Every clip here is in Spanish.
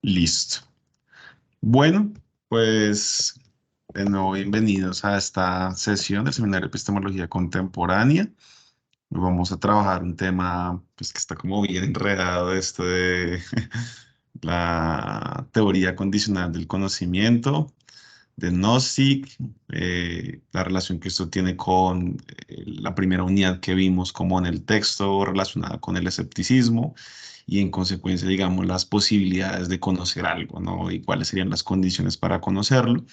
Listo. Bueno, pues de nuevo bienvenidos a esta sesión del Seminario de Epistemología Contemporánea. Hoy vamos a trabajar un tema pues, que está como bien enredado, esto de la teoría condicional del conocimiento, de Nozick, la relación que esto tiene con la primera unidad que vimos como en el texto relacionada con el escepticismo y en consecuencia, digamos, las posibilidades de conocer algo, ¿no? Y cuáles serían las condiciones para conocerlo.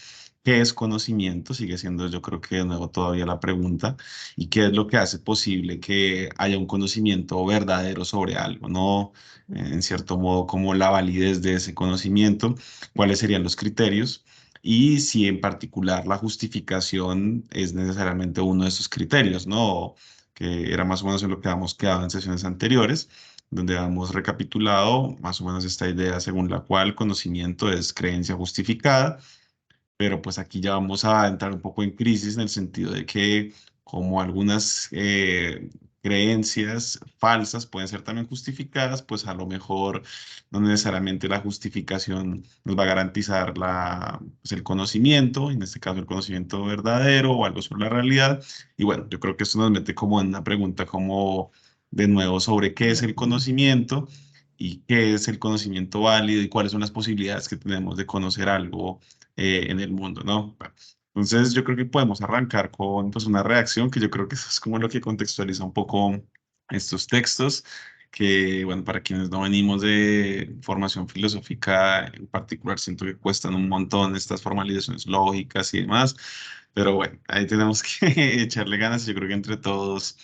¿Qué es conocimiento? Sigue siendo, yo creo que de nuevo todavía la pregunta. ¿Y qué es lo que hace posible que haya un conocimiento verdadero sobre algo, ¿no? En cierto modo, como la validez de ese conocimiento, cuáles serían los criterios y si en particular la justificación es necesariamente uno de esos criterios, ¿no? Que era más o menos en lo que habíamos quedado en sesiones anteriores, donde hemos recapitulado más o menos esta idea según la cual conocimiento es creencia justificada, pero pues aquí ya vamos a entrar un poco en crisis en el sentido de que como algunas creencias falsas pueden ser también justificadas, pues a lo mejor no necesariamente la justificación nos va a garantizar pues, el conocimiento, en este caso el conocimiento verdadero o algo sobre la realidad. Y bueno, yo creo que esto nos mete como en una pregunta como de nuevo sobre qué es el conocimiento y qué es el conocimiento válido y cuáles son las posibilidades que tenemos de conocer algo en el mundo, ¿no? Bueno, entonces yo creo que podemos arrancar con pues, una reacción que yo creo que eso es como lo que contextualiza un poco estos textos, que bueno, para quienes no venimos de formación filosófica en particular, siento que cuestan un montón estas formalizaciones lógicas y demás, pero bueno, ahí tenemos que echarle ganas, yo creo que entre todos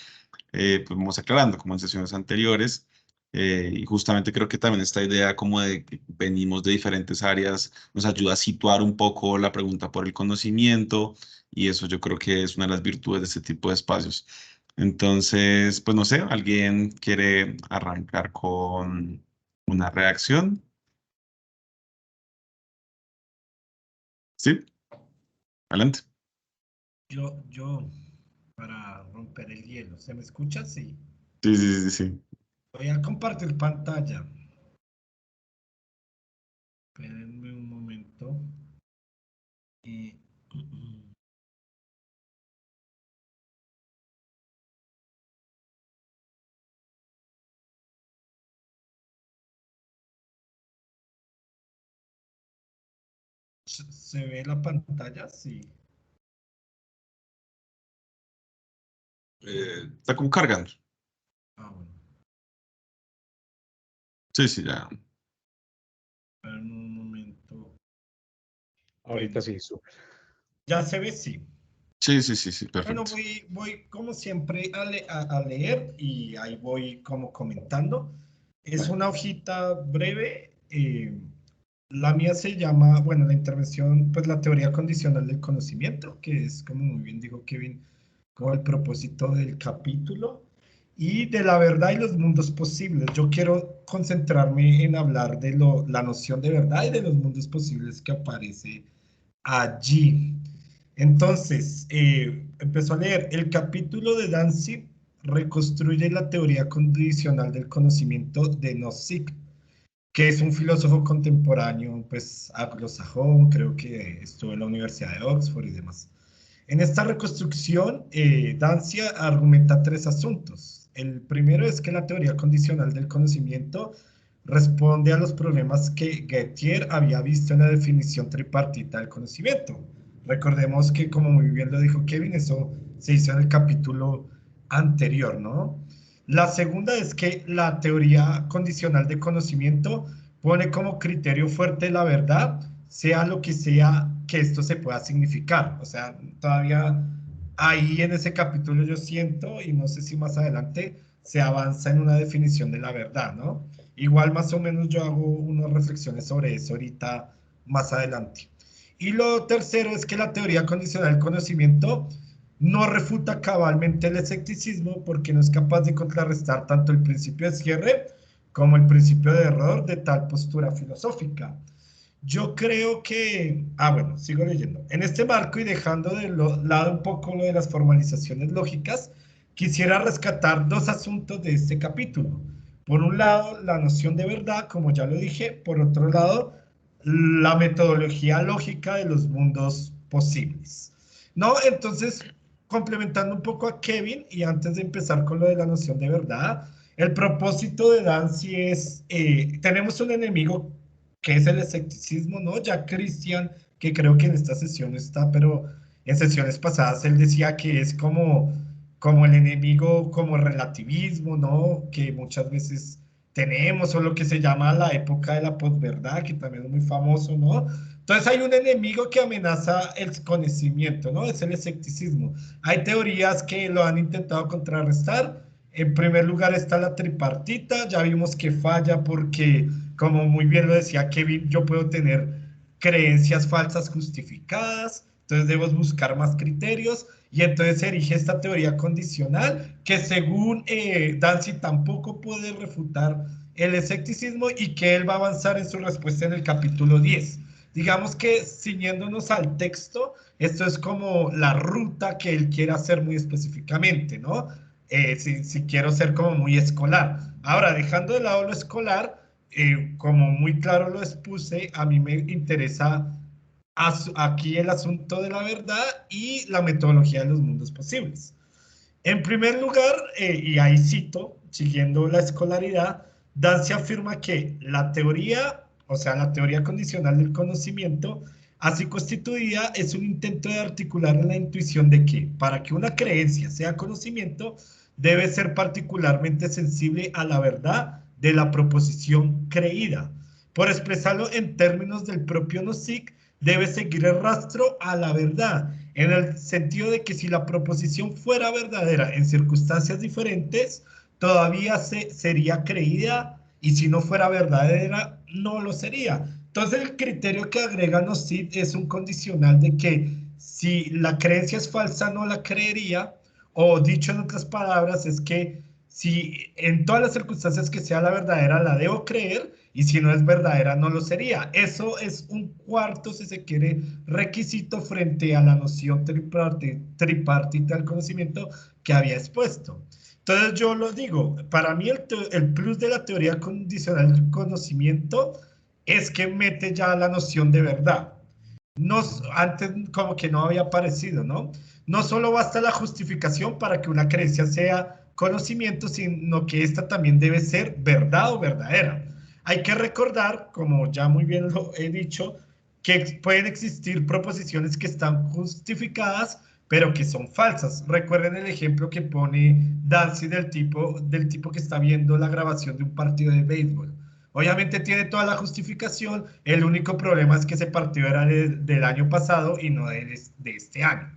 pues vamos aclarando, como en sesiones anteriores. Y justamente creo que también esta idea como de que venimos de diferentes áreas nos ayuda a situar un poco la pregunta por el conocimiento y eso yo creo que es una de las virtudes de este tipo de espacios. Entonces, pues no sé, ¿alguien quiere arrancar con una reacción? Sí, adelante. Yo, para romper el hielo, ¿se me escucha? Sí. Sí, sí, sí, sí. Voy a compartir pantalla. Espérenme un momento. Eh, ¿Se ve la pantalla? Sí. Está como cargando. Ah, bueno. Sí, sí, ya. En un momento. Ahorita Bueno, sí, súper. ya se ve, sí. Sí, sí, sí, sí, Bueno, perfecto. voy como siempre a leer y ahí voy como comentando. Es una hojita breve. La mía se llama, bueno, la intervención, pues la teoría condicional del conocimiento, que es como muy bien dijo Kevin, como el propósito del capítulo, y de la verdad y los mundos posibles. Yo quiero concentrarme en hablar de la noción de verdad y de los mundos posibles que aparece allí. Entonces, empezó a leer el capítulo de Danzig reconstruye la teoría condicional del conocimiento de Nozick, que es un filósofo contemporáneo, pues anglosajón, creo que estuvo en la Universidad de Oxford y demás. En esta reconstrucción, Dancia argumenta tres asuntos. El primero es que la teoría condicional del conocimiento responde a los problemas que Gettier había visto en la definición tripartita del conocimiento. Recordemos que, como muy bien lo dijo Kevin, eso se hizo en el capítulo anterior, ¿no? La segunda es que la teoría condicional de conocimiento pone como criterio fuerte la verdad, sea lo que sea que esto se pueda significar. O sea, todavía ahí en ese capítulo yo siento, y no sé si más adelante se avanza en una definición de la verdad, ¿no? Igual más o menos yo hago unas reflexiones sobre eso ahorita más adelante. Y lo tercero es que la teoría condicional del conocimiento no refuta cabalmente el escepticismo porque no es capaz de contrarrestar tanto el principio de cierre como el principio de error de tal postura filosófica. Yo creo que, bueno, sigo leyendo. En este marco y dejando de lado un poco lo de las formalizaciones lógicas, quisiera rescatar dos asuntos de este capítulo. Por un lado, la noción de verdad, como ya lo dije, por otro lado, la metodología lógica de los mundos posibles. ¿No? Entonces, complementando un poco a Kevin, y antes de empezar con lo de la noción de verdad, el propósito de Dancy es, tenemos un enemigo que es el escepticismo, ¿no? Ya Christian, que creo que en esta sesión está, pero en sesiones pasadas él decía que es como el enemigo, como relativismo, ¿no? Que muchas veces tenemos, o lo que se llama la época de la posverdad, que también es muy famoso, ¿no? Entonces hay un enemigo que amenaza el conocimiento, ¿no? Es el escepticismo. Hay teorías que lo han intentado contrarrestar. En primer lugar está la tripartita, ya vimos que falla porque, como muy bien lo decía Kevin, yo puedo tener creencias falsas justificadas, entonces debo buscar más criterios y entonces se erige esta teoría condicional que según Dancy tampoco puede refutar el escepticismo y que él va a avanzar en su respuesta en el capítulo 10. Digamos que ciñéndonos al texto, esto es como la ruta que él quiere hacer muy específicamente, ¿no? Si quiero ser como muy escolar. Ahora, dejando de lado lo escolar, como muy claro lo expuse, a mí me interesa aquí el asunto de la verdad y la metodología de los mundos posibles. En primer lugar, y ahí cito, siguiendo la escolaridad, Dancy afirma que la teoría, o sea, la teoría condicional del conocimiento, así constituida, es un intento de articular la intuición de que, para que una creencia sea conocimiento, debe ser particularmente sensible a la verdad de la proposición creída. Por expresarlo en términos del propio Nozick, debe seguir el rastro a la verdad, en el sentido de que si la proposición fuera verdadera en circunstancias diferentes, todavía sería creída y si no fuera verdadera, no lo sería. Entonces el criterio que agrega Nozick es un condicional de que si la creencia es falsa, no la creería, o dicho en otras palabras, es que si en todas las circunstancias que sea la verdadera, la debo creer, y si no es verdadera, no lo sería. Eso es un cuarto, si se quiere, requisito frente a la noción tripartita del conocimiento que había expuesto. Entonces yo lo digo, para mí el plus de la teoría condicional del conocimiento es que mete ya la noción de verdad. No, antes como que no había aparecido, ¿no? No solo basta la justificación para que una creencia sea conocimiento, sino que esta también debe ser verdad o verdadera. Hay que recordar, como ya muy bien lo he dicho, que pueden existir proposiciones que están justificadas, pero que son falsas. Recuerden el ejemplo que pone Dancy del tipo que está viendo la grabación de un partido de béisbol. Obviamente tiene toda la justificación, el único problema es que ese partido era del año pasado y no de este año.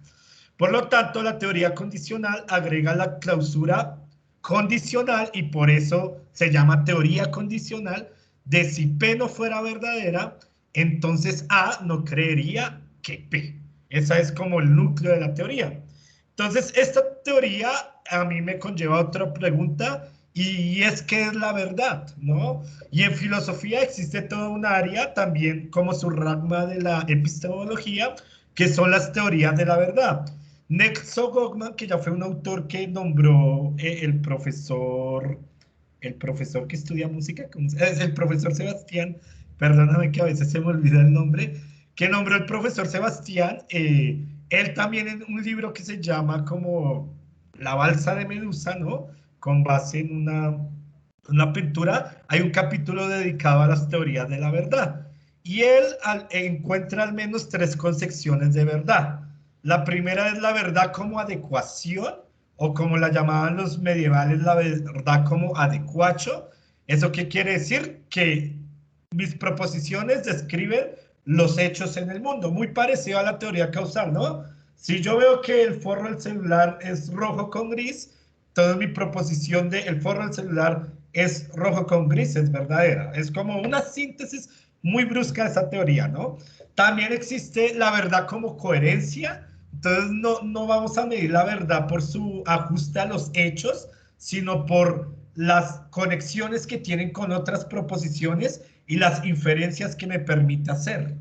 Por lo tanto, la teoría condicional agrega la clausura condicional y por eso se llama teoría condicional de si P no fuera verdadera, entonces A no creería que P. Esa es como el núcleo de la teoría. Entonces, esta teoría a mí me conlleva otra pregunta y es qué es la verdad, ¿no? Y en filosofía existe toda un área también como su rama de la epistemología, que son las teorías de la verdad. Nexo Goldman, que ya fue un autor que nombró el profesor que estudia música, es el profesor Sebastián, perdóname que a veces se me olvida el nombre, que nombró el profesor Sebastián, él también en un libro que se llama como La balsa de Medusa, ¿no? Con base en una pintura, hay un capítulo dedicado a las teorías de la verdad. Y él encuentra al menos tres concepciones de verdad. La primera es la verdad como adecuación, o como la llamaban los medievales, la verdad como adecuacho. ¿Eso qué quiere decir? Que mis proposiciones describen los hechos en el mundo, muy parecido a la teoría causal, ¿no? Si yo veo que el forro del celular es rojo con gris, entonces mi proposición de el forro del celular es rojo con gris es verdadera. Es como una síntesis muy brusca de esa teoría, ¿no? También existe la verdad como coherencia, entonces no vamos a medir la verdad por su ajuste a los hechos, sino por las conexiones que tienen con otras proposiciones y las inferencias que me permite hacer.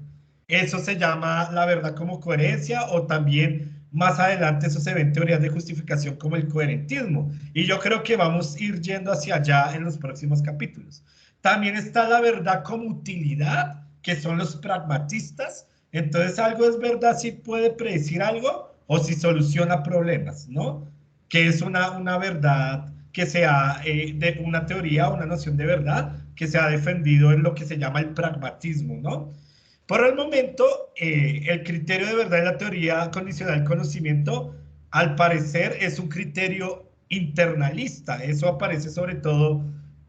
Eso se llama la verdad como coherencia o también más adelante eso se ve en teorías de justificación como el coherentismo. Y yo creo que vamos a ir yendo hacia allá en los próximos capítulos. También está la verdad como utilidad, que son los pragmatistas. Entonces, algo es verdad si puede predecir algo o si soluciona problemas, ¿no? Que es una verdad que sea de una teoría, una noción de verdad que se ha defendido en lo que se llama el pragmatismo, ¿no? Por el momento, el criterio de verdad en la teoría condicional del conocimiento, al parecer, es un criterio internalista. Eso aparece sobre todo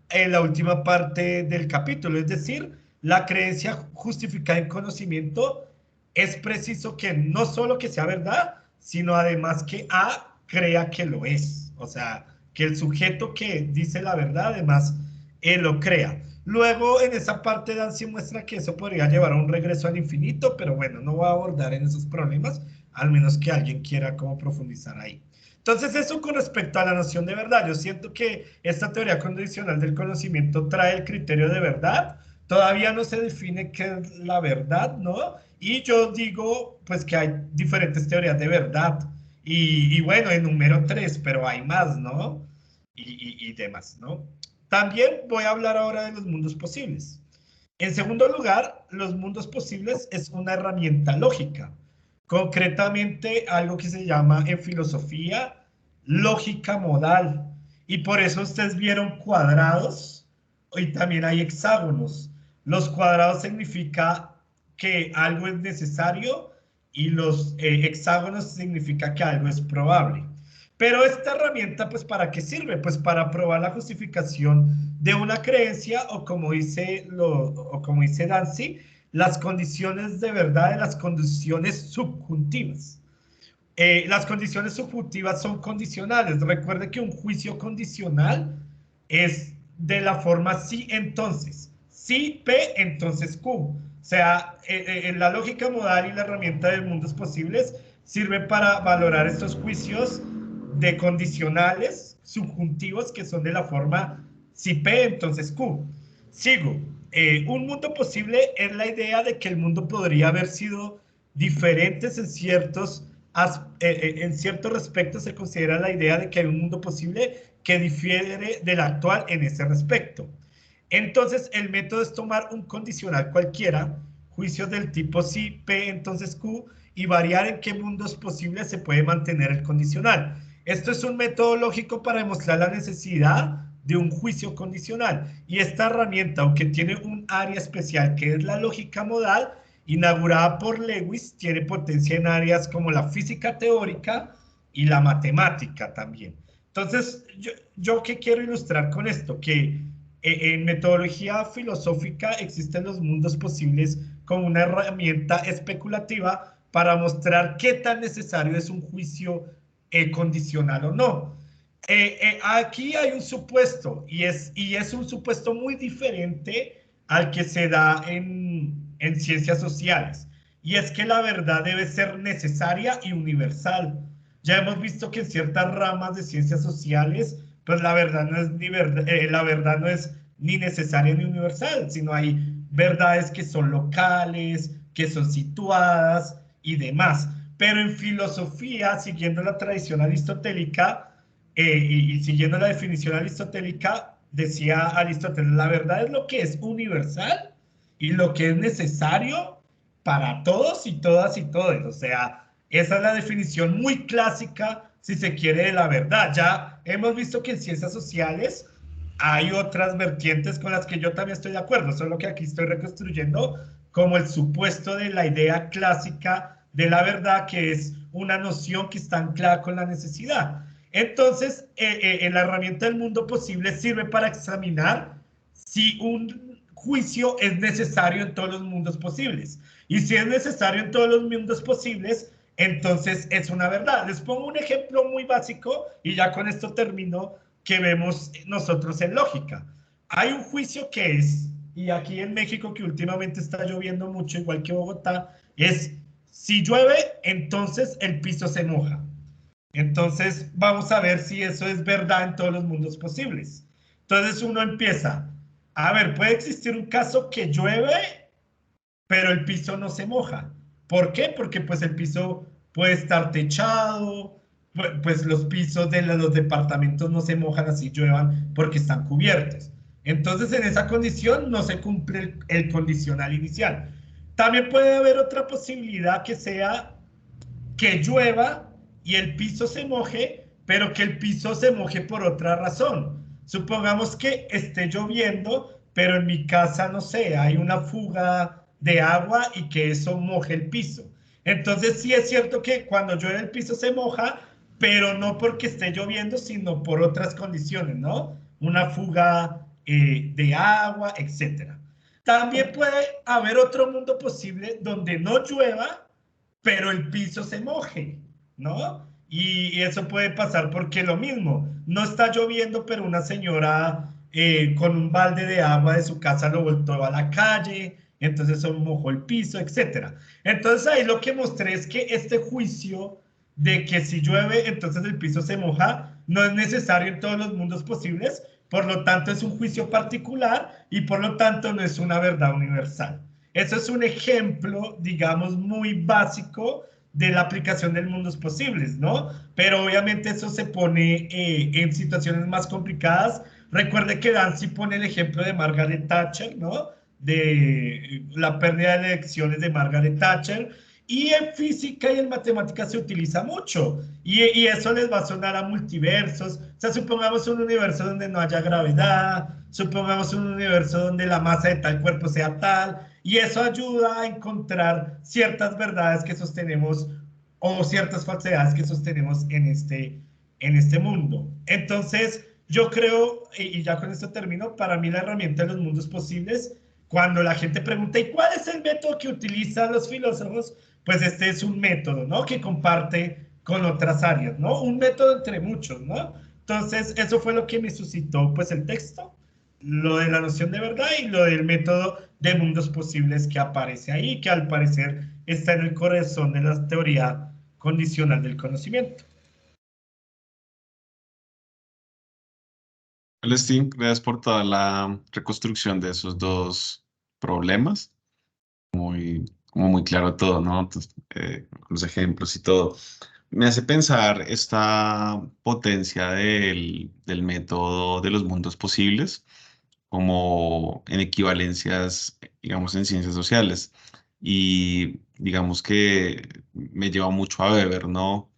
en la última parte del capítulo, es decir, la creencia justificada en conocimiento es preciso que no solo que sea verdad, sino además que A crea que lo es. O sea, que el sujeto que dice la verdad, además, él lo crea. Luego, en esa parte, Dancy muestra que eso podría llevar a un regreso al infinito, pero bueno, no voy a abordar en esos problemas, al menos que alguien quiera como profundizar ahí. Entonces, eso con respecto a la noción de verdad. Yo siento que esta teoría condicional del conocimiento trae el criterio de verdad. Todavía no se define qué es la verdad, ¿no? Y yo digo, pues que hay diferentes teorías de verdad. Y bueno, enumero tres, pero hay más, ¿no? Y demás, ¿no? También voy a hablar ahora de los mundos posibles. En segundo lugar, los mundos posibles es una herramienta lógica, concretamente algo que se llama en filosofía lógica modal. Y por eso ustedes vieron cuadrados y también hay hexágonos. Los cuadrados significa que algo es necesario y los hexágonos significa que algo es probable. Pero esta herramienta, pues, ¿para qué sirve? Pues para probar la justificación de una creencia o como dice Dancy, las condiciones de verdad de las condiciones subjuntivas. Las condiciones subjuntivas son condicionales. Recuerde que un juicio condicional es de la forma sí, entonces. Sí, P, entonces Q. O sea, la lógica modal y la herramienta de mundos posibles sirven para valorar estos juicios de condicionales subjuntivos que son de la forma si P, entonces Q. Sigo. Un mundo posible es la idea de que el mundo podría haber sido diferentes en ciertos respectos. Se considera la idea de que hay un mundo posible que difiere del actual en ese respecto. Entonces, el método es tomar un condicional cualquiera, juicios del tipo si P, entonces Q, y variar en qué mundos posibles se puede mantener el condicional. Esto es un método lógico para demostrar la necesidad de un juicio condicional. Y esta herramienta, aunque tiene un área especial que es la lógica modal, inaugurada por Lewis, tiene potencia en áreas como la física teórica y la matemática también. Entonces, yo ¿qué quiero ilustrar con esto? Que en metodología filosófica existen los mundos posibles como una herramienta especulativa para mostrar qué tan necesario es un juicio condicional o no. Aquí hay un supuesto y es un supuesto muy diferente al que se da en ciencias sociales, y es que la verdad debe ser necesaria y universal. Ya hemos visto que en ciertas ramas de ciencias sociales, pues la verdad no es la verdad no es ni necesaria ni universal, sino hay verdades que son locales, que son situadas y demás. Pero en filosofía, siguiendo la tradición aristotélica y siguiendo la definición aristotélica, decía Aristóteles, la verdad es lo que es universal y lo que es necesario para todos y todas y todos. O sea, esa es la definición muy clásica, si se quiere, de la verdad. Ya hemos visto que en ciencias sociales hay otras vertientes con las que yo también estoy de acuerdo, solo que aquí estoy reconstruyendo como el supuesto de la idea clásica de la verdad, que es una noción que está anclada con la necesidad. Entonces, la herramienta del mundo posible sirve para examinar si un juicio es necesario en todos los mundos posibles. Y si es necesario en todos los mundos posibles, entonces es una verdad. Les pongo un ejemplo muy básico y ya con esto termino, que vemos nosotros en lógica. Hay un juicio que es, y aquí en México que últimamente está lloviendo mucho, igual que Bogotá, es si llueve, entonces el piso se moja. Entonces vamos a ver si eso es verdad en todos los mundos posibles. Entonces uno empieza, a ver, puede existir un caso que llueve, pero el piso no se moja. ¿Por qué? Porque pues el piso puede estar techado, pues los pisos de los departamentos no se mojan así lluevan porque están cubiertos. Entonces, en esa condición no se cumple el condicional inicial. También puede haber otra posibilidad que sea que llueva y el piso se moje, pero que el piso se moje por otra razón. Supongamos que esté lloviendo, pero en mi casa, no sé, hay una fuga de agua y que eso moje el piso. Entonces sí es cierto que cuando llueve el piso se moja, pero no porque esté lloviendo, sino por otras condiciones, ¿no? Una fuga de agua, etcétera. También puede haber otro mundo posible donde no llueva, pero el piso se moje, ¿no? Y eso puede pasar porque lo mismo, no está lloviendo, pero una señora con un balde de agua de su casa lo voltó a la calle, entonces eso mojó el piso, etcétera. Entonces ahí lo que mostré es que este juicio de que si llueve, entonces el piso se moja, no es necesario en todos los mundos posibles, por lo tanto es un juicio particular y por lo tanto no es una verdad universal. Eso es un ejemplo, digamos, muy básico de la aplicación del mundos posibles, ¿no? Pero obviamente eso se pone en situaciones más complicadas. Recuerde que Dancy pone el ejemplo de Margaret Thatcher, ¿no? De la pérdida de elecciones de Margaret Thatcher. Y en física y en matemáticas se utiliza mucho. Y eso les va a sonar a multiversos. O sea, supongamos un universo donde no haya gravedad, supongamos un universo donde la masa de tal cuerpo sea tal, y eso ayuda a encontrar ciertas verdades que sostenemos o ciertas falsedades que sostenemos en este mundo. Entonces, yo creo, y ya con esto termino, para mí la herramienta de los mundos posibles, cuando la gente pregunta, ¿y cuál es el método que utilizan los filósofos? Pues este es un método, ¿no? Que comparte con otras áreas, ¿no? Un método entre muchos, ¿no? Entonces, eso fue lo que me suscitó, pues, el texto, lo de la noción de verdad y lo del método de mundos posibles que aparece ahí, que al parecer está en el corazón de la teoría condicional del conocimiento. Steve, gracias por toda la reconstrucción de esos dos problemas. Como muy claro todo, ¿no? Entonces, los ejemplos y todo. Me hace pensar esta potencia del método de los mundos posibles como en equivalencias, digamos, en ciencias sociales. Y digamos que me lleva mucho a Weber, ¿no?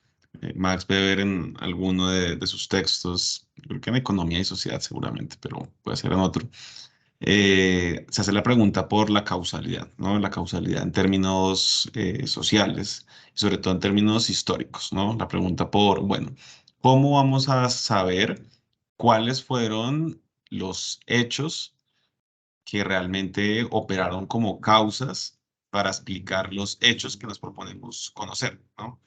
Max Weber en alguno de sus textos, creo que en Economía y Sociedad seguramente, pero puede ser en otro, se hace la pregunta por la causalidad, ¿no? La causalidad en términos sociales y sobre todo en términos históricos, ¿no? La pregunta por, bueno, ¿cómo vamos a saber cuáles fueron los hechos que realmente operaron como causas para explicar los hechos que nos proponemos conocer, ¿no?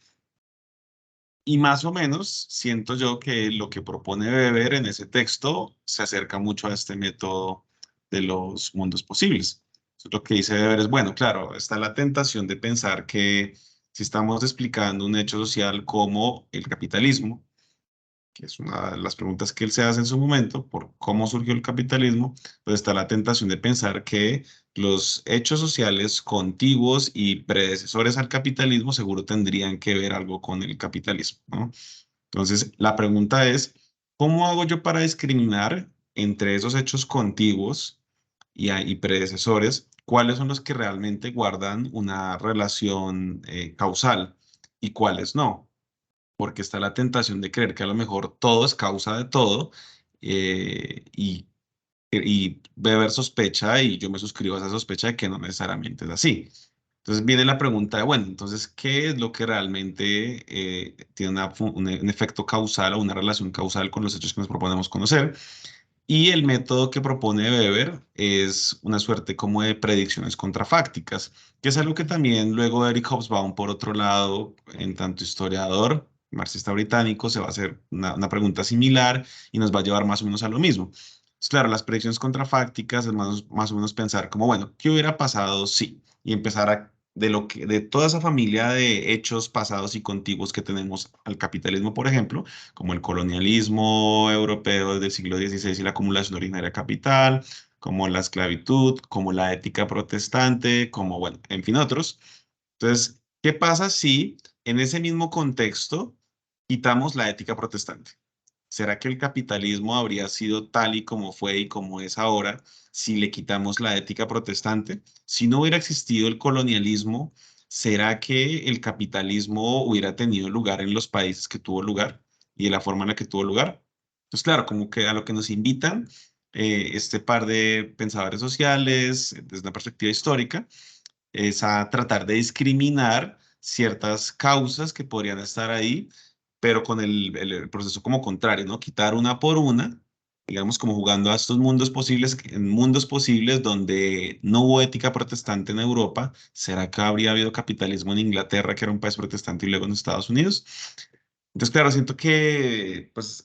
Y más o menos siento yo que lo que propone Weber en ese texto se acerca mucho a este método de los mundos posibles. Entonces, lo que dice Weber es, bueno, claro, está la tentación de pensar que si estamos explicando un hecho social como el capitalismo, que es una de las preguntas que él se hace en su momento, por cómo surgió el capitalismo, pues está la tentación de pensar que los hechos sociales contiguos y predecesores al capitalismo seguro tendrían que ver algo con el capitalismo, ¿no? Entonces, la pregunta es, ¿cómo hago yo para discriminar entre esos hechos contiguos y predecesores? ¿Cuáles son los que realmente guardan una relación causal y cuáles no? Porque está la tentación de creer que a lo mejor todo es causa de todo y Weber sospecha y yo me suscribo a esa sospecha de que no necesariamente es así. Entonces viene la pregunta de, bueno, entonces, ¿qué es lo que realmente tiene un efecto causal o una relación causal con los hechos que nos proponemos conocer? Y el método que propone Weber es una suerte como de predicciones contrafácticas, que es algo que también luego Eric Hobsbawm, por otro lado, en tanto historiador, marxista británico, se va a hacer una pregunta similar y nos va a llevar más o menos a lo mismo. Entonces, claro, las predicciones contrafácticas es más o menos pensar como, bueno, ¿qué hubiera pasado si? Y empezar de toda esa familia de hechos pasados y contiguos que tenemos al capitalismo, por ejemplo, como el colonialismo europeo del siglo XVI y la acumulación originaria de capital, como la esclavitud, como la ética protestante, como, bueno, en fin, otros. Entonces, ¿qué pasa si en ese mismo contexto, quitamos la ética protestante. ¿Será que el capitalismo habría sido tal y como fue y como es ahora si le quitamos la ética protestante? Si no hubiera existido el colonialismo, ¿será que el capitalismo hubiera tenido lugar en los países que tuvo lugar y de la forma en la que tuvo lugar? Entonces, claro, como que a lo que nos invitan este par de pensadores sociales desde una perspectiva histórica es a tratar de discriminar ciertas causas que podrían estar ahí, pero con el proceso como contrario, ¿no? Quitar una por una, digamos, como jugando a estos mundos posibles, en mundos posibles donde no hubo ética protestante en Europa. ¿Será que habría habido capitalismo en Inglaterra, que era un país protestante, y luego en Estados Unidos? Entonces, claro, siento que pues,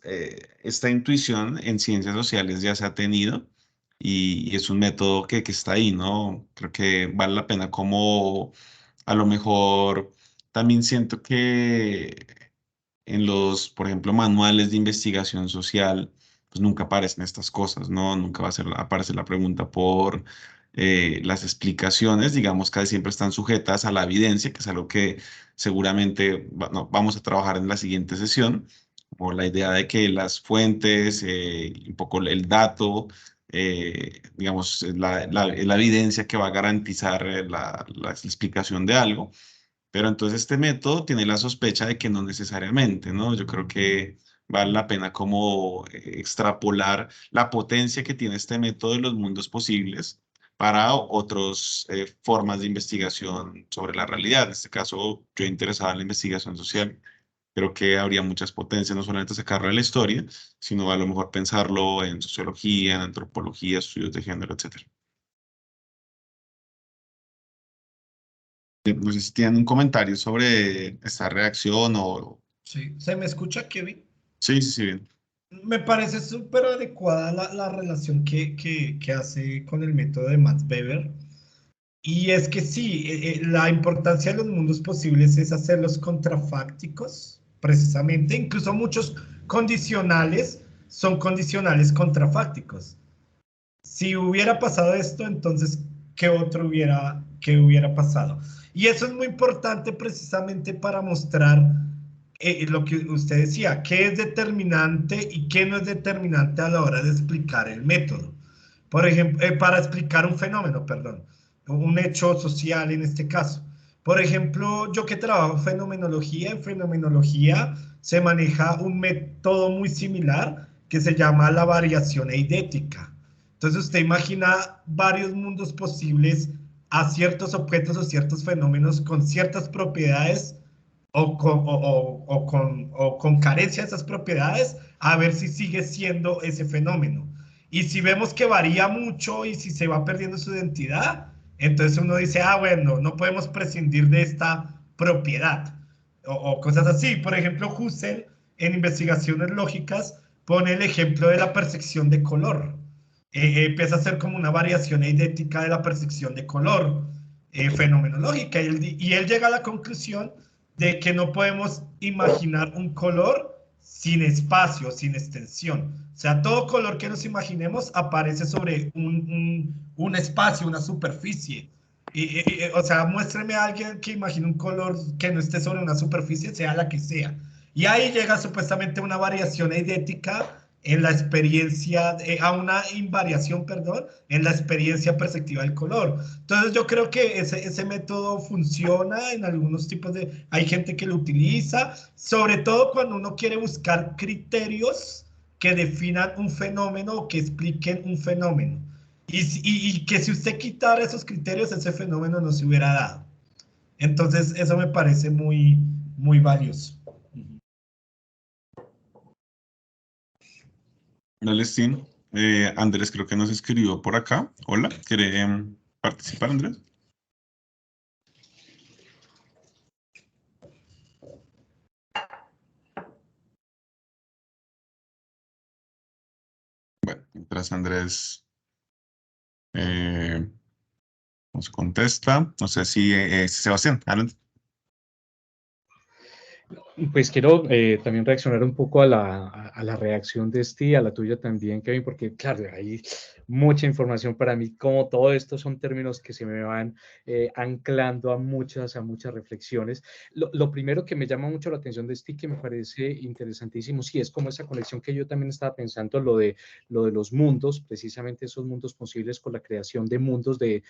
esta intuición en ciencias sociales ya se ha tenido y es un método que está ahí, ¿no? Creo que vale la pena como a lo mejor también siento que en los, por ejemplo, manuales de investigación social, pues nunca aparecen estas cosas, ¿no? Nunca va a ser, aparece la pregunta por las explicaciones, digamos, casi siempre están sujetas a la evidencia, que es algo que seguramente no, vamos a trabajar en la siguiente sesión, o la idea de que las fuentes, un poco el dato, digamos, la evidencia que va a garantizar la explicación de algo. Pero entonces este método tiene la sospecha de que no necesariamente, ¿no? Yo creo que vale la pena como extrapolar la potencia que tiene este método de los mundos posibles para otras formas de investigación sobre la realidad. En este caso, yo interesado en la investigación social. Creo que habría muchas potencias, no solamente sacarlo de la historia, sino a lo mejor pensarlo en sociología, en antropología, estudios de género, etcétera. No sé si tienen un comentario sobre esta reacción o... Sí. ¿Se me escucha, Kevin? Sí, sí, sí, bien. Me parece súper adecuada la relación que hace con el método de Max Weber. Y es que sí, la importancia de los mundos posibles es hacerlos contrafácticos, precisamente. Incluso muchos condicionales son condicionales contrafácticos. Si hubiera pasado esto, entonces, qué hubiera pasado? Y eso es muy importante precisamente para mostrar lo que usted decía, qué es determinante y qué no es determinante a la hora de explicar el método. Por ejemplo, para explicar un fenómeno, perdón, un hecho social en este caso. Por ejemplo, yo que trabajo en fenomenología se maneja un método muy similar que se llama la variación eidética. Entonces usted imagina varios mundos posibles a ciertos objetos o ciertos fenómenos con ciertas propiedades o con carencia de esas propiedades, a ver si sigue siendo ese fenómeno. Y si vemos que varía mucho y si se va perdiendo su identidad, entonces uno dice, ah, bueno, no podemos prescindir de esta propiedad o cosas así. Por ejemplo, Husserl en investigaciones lógicas pone el ejemplo de la percepción de color. Empieza a ser como una variación eidética de la percepción de color fenomenológica y él llega a la conclusión de que no podemos imaginar un color sin espacio, sin extensión. O sea, todo color que nos imaginemos aparece sobre un espacio, una superficie. O sea, muéstreme a alguien que imagine un color que no esté sobre una superficie, sea la que sea. Y ahí llega supuestamente una variación eidética en la experiencia, a una invariación, perdón, en la experiencia perceptiva del color. Entonces yo creo que ese método funciona en algunos tipos de... Hay gente que lo utiliza, sobre todo cuando uno quiere buscar criterios que definan un fenómeno o que expliquen un fenómeno. Y que si usted quitara esos criterios, ese fenómeno no se hubiera dado. Entonces eso me parece muy, muy valioso. Dale, Stin. Andrés creo que nos escribió por acá. Hola, ¿quiere participar, Andrés? Bueno, mientras Andrés eh, nos contesta, no sé si Sebastián, adelante. Pues quiero también reaccionar un poco a la reacción de Steve, a la tuya también, Kevin, porque claro, hay mucha información para mí, como todo esto son términos que se me van anclando a muchas reflexiones. Lo primero que me llama mucho la atención de Steve, que me parece interesantísimo, sí, es como esa conexión que yo también estaba pensando, lo de los mundos, precisamente esos mundos posibles con la creación de mundos de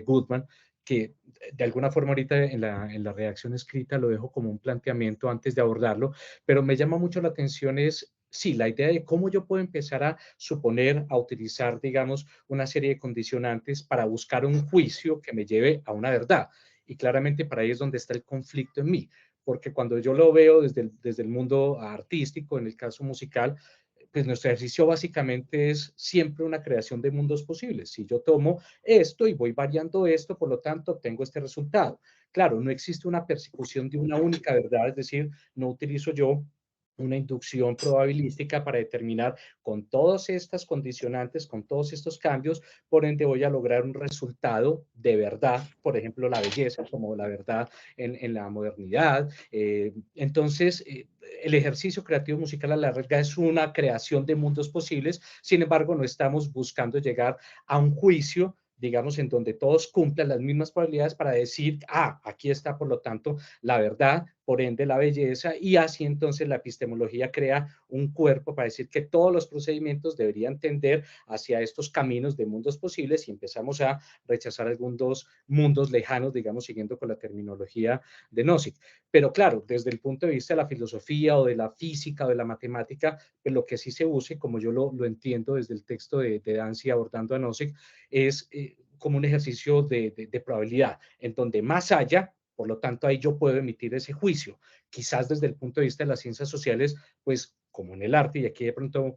Goodman, que de alguna forma ahorita en la reacción escrita lo dejo como un planteamiento antes de abordarlo, pero me llama mucho la atención es, sí, la idea de cómo yo puedo empezar a suponer, a utilizar, digamos, una serie de condicionantes para buscar un juicio que me lleve a una verdad. Y claramente para ahí es donde está el conflicto en mí, porque cuando yo lo veo desde el mundo artístico, en el caso musical, pues nuestro ejercicio básicamente es siempre una creación de mundos posibles. Si yo tomo esto y voy variando esto, por lo tanto, obtengo este resultado. Claro, no existe una persecución de una única verdad, es decir, no utilizo yo una inducción probabilística para determinar con todas estas condicionantes, con todos estos cambios, por ende voy a lograr un resultado de verdad, por ejemplo, la belleza como la verdad en la modernidad. Entonces, el ejercicio creativo musical a la larga es una creación de mundos posibles, sin embargo, no estamos buscando llegar a un juicio, digamos, en donde todos cumplan las mismas probabilidades para decir, aquí está, por lo tanto, la verdad, por ende la belleza, y así entonces la epistemología crea un cuerpo para decir que todos los procedimientos deberían tender hacia estos caminos de mundos posibles y empezamos a rechazar algunos mundos lejanos, digamos, siguiendo con la terminología de Nozick. Pero claro, desde el punto de vista de la filosofía o de la física o de la matemática, pues lo que sí se usa, como yo lo entiendo desde el texto de Dancy abordando a Nozick, es como un ejercicio de probabilidad, en donde más haya, por lo tanto, ahí yo puedo emitir ese juicio. Quizás desde el punto de vista de las ciencias sociales, pues como en el arte, y aquí de pronto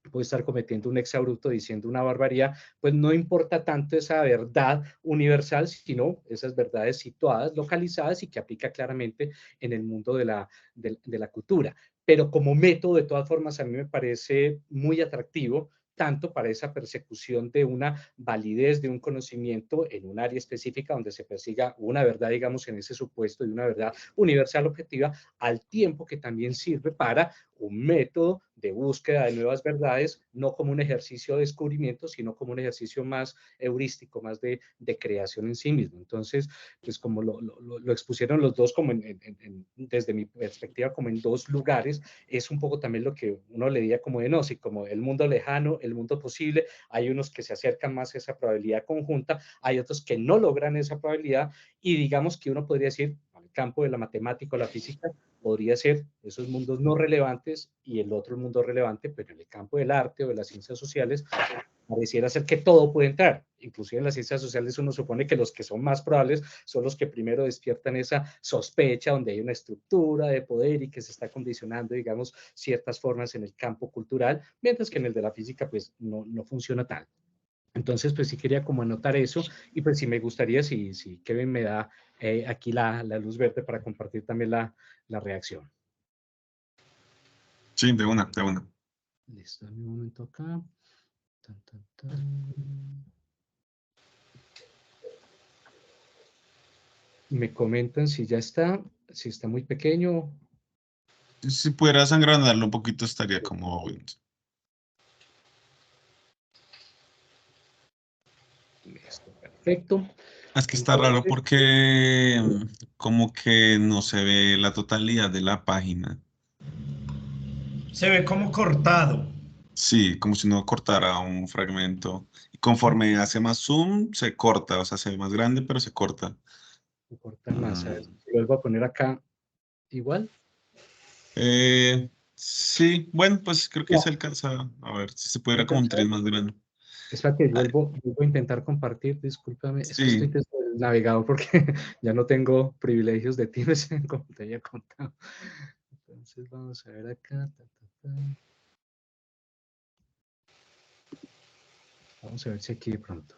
puede estar cometiendo un exabrupto diciendo una barbaridad, pues no importa tanto esa verdad universal, sino esas verdades situadas, localizadas y que aplica claramente en el mundo de la cultura. Pero como método, de todas formas, a mí me parece muy atractivo, tanto para esa persecución de una validez de un conocimiento en un área específica donde se persiga una verdad, digamos, en ese supuesto de una verdad universal objetiva, al tiempo que también sirve para un método de búsqueda de nuevas verdades, no como un ejercicio de descubrimiento, sino como un ejercicio más heurístico, más de creación en sí mismo. Entonces, pues como lo expusieron los dos como desde mi perspectiva, como en dos lugares, es un poco también lo que uno le diría como de Nozick, como el mundo lejano, el mundo posible. Hay unos que se acercan más a esa probabilidad conjunta, hay otros que no logran esa probabilidad y digamos que uno podría decir, al campo de la matemática o la física, podría ser esos mundos no relevantes y el otro mundo relevante, pero en el campo del arte o de las ciencias sociales pareciera ser que todo puede entrar. Inclusive en las ciencias sociales uno supone que los que son más probables son los que primero despiertan esa sospecha donde hay una estructura de poder y que se está condicionando, digamos, ciertas formas en el campo cultural, mientras que en el de la física pues no funciona tal. Entonces, pues sí quería como anotar eso y pues sí me gustaría si Kevin me da aquí la luz verde para compartir también la reacción. Sí, de una, de una. Listo, en un momento acá. Tan, tan, tan. Me comentan si ya está, si está muy pequeño. Si pudieras engranarlo un poquito, estaría como bueno. Listo, perfecto. Es que está raro Entonces, porque como que no se ve la totalidad de la página. Se ve como cortado. Sí, como si no cortara un fragmento. Y conforme hace más zoom, se corta, o sea, se ve más grande, pero se corta. no importa más. A ver, Mm, si vuelvo a poner acá igual. sí, bueno, pues creo que se No, alcanza. A ver si se pudiera como un alcanza. tren más grande. Espérate, Ah, vuelvo a intentar compartir, discúlpame, es que estoy sí, desde el navegador porque ya no tengo privilegios de Teams como te había contado. Entonces vamos a ver acá. Vamos a ver si aquí de pronto.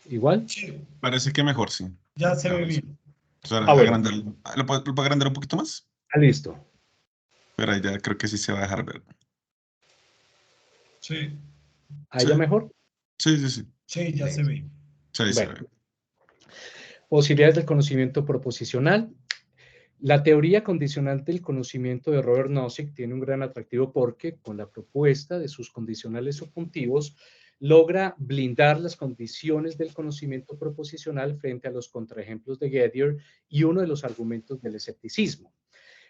¿Igual? Sí, parece que mejor, sí. ya se A ve ver, bien. Bueno, ¿Lo puedo agrandar un poquito más? listo. Pero ahí ya creo que sí se va a dejar ver. Sí, ¿Ahí Sí, ya mejor? sí, sí, sí. sí, ya se Listo. ve. Sí, ahí se Bueno, ve. Posibilidades del conocimiento proposicional. La teoría condicional del conocimiento de Robert Nozick tiene un gran atractivo porque, con la propuesta de sus condicionales subjuntivos, logra blindar las condiciones del conocimiento proposicional frente a los contraejemplos de Gettier y uno de los argumentos del escepticismo.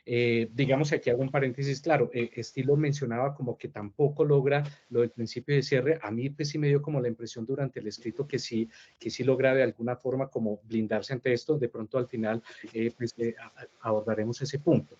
Digamos que aquí hago un paréntesis, claro, Stilo mencionaba como que tampoco logra lo del principio de cierre. A mí pues sí me dio como la impresión durante el escrito que sí logra de alguna forma como blindarse ante esto. De pronto al final abordaremos ese punto.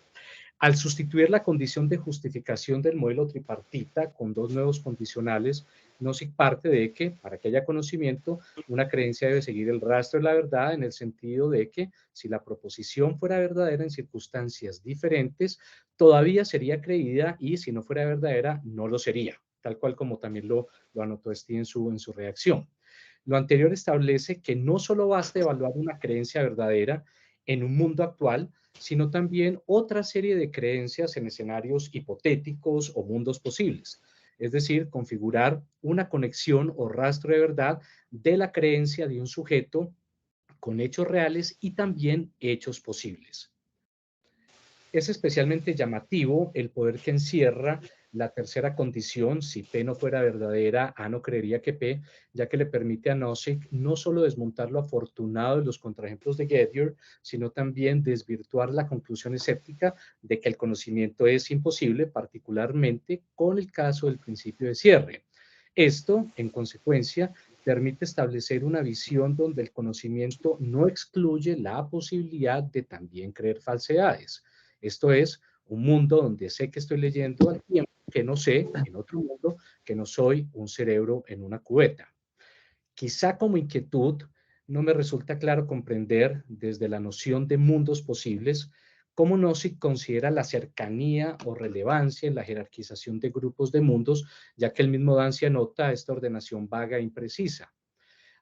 Al sustituir la condición de justificación del modelo tripartita con dos nuevos condicionales, Nozick parte de que, para que haya conocimiento, una creencia debe seguir el rastro de la verdad en el sentido de que, si la proposición fuera verdadera en circunstancias diferentes, todavía sería creída y, si no fuera verdadera, no lo sería, tal cual como también lo anotó Steve en su reacción. Lo anterior establece que no solo basta evaluar una creencia verdadera en un mundo actual, sino también otra serie de creencias en escenarios hipotéticos o mundos posibles. Es decir, configurar una conexión o rastro de verdad de la creencia de un sujeto con hechos reales y también hechos posibles. Es especialmente llamativo el poder que encierra la tercera condición: si P no fuera verdadera, A no creería que P, ya que le permite a Nozick no solo desmontar lo afortunado de los contraejemplos de Gettier, sino también desvirtuar la conclusión escéptica de que el conocimiento es imposible, particularmente con el caso del principio de cierre. Esto, en consecuencia, permite establecer una visión donde el conocimiento no excluye la posibilidad de también creer falsedades. Esto es, un mundo donde sé que estoy leyendo al tiempo que no sé, en otro mundo, que no soy un cerebro en una cubeta. Quizá como inquietud, no me resulta claro comprender desde la noción de mundos posibles cómo Nozick considera la cercanía o relevancia en la jerarquización de grupos de mundos, ya que el mismo Dancy anota esta ordenación vaga e imprecisa.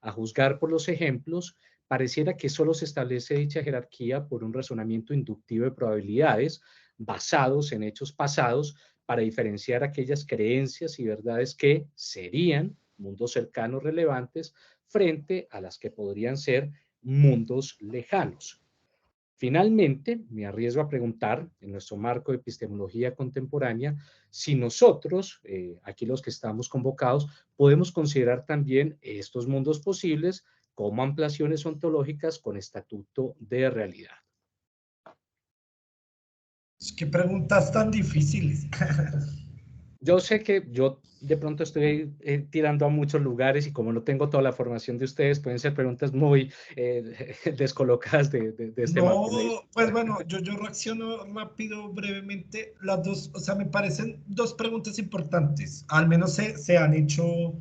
A juzgar por los ejemplos, pareciera que solo se establece dicha jerarquía por un razonamiento inductivo de probabilidades basados en hechos pasados para diferenciar aquellas creencias y verdades que serían mundos cercanos relevantes frente a las que podrían ser mundos lejanos. Finalmente, me arriesgo a preguntar, en nuestro marco de epistemología contemporánea, si nosotros, aquí los que estamos convocados, podemos considerar también estos mundos posibles como ampliaciones ontológicas con estatuto de realidad. Qué preguntas tan difíciles. Yo sé que yo de pronto estoy tirando a muchos lugares y como no tengo toda la formación de ustedes, pueden ser preguntas muy descolocadas de este No, marco. pues bueno, yo reacciono rápido, brevemente. Las dos, o sea, me parecen dos preguntas importantes. Al menos se han hecho,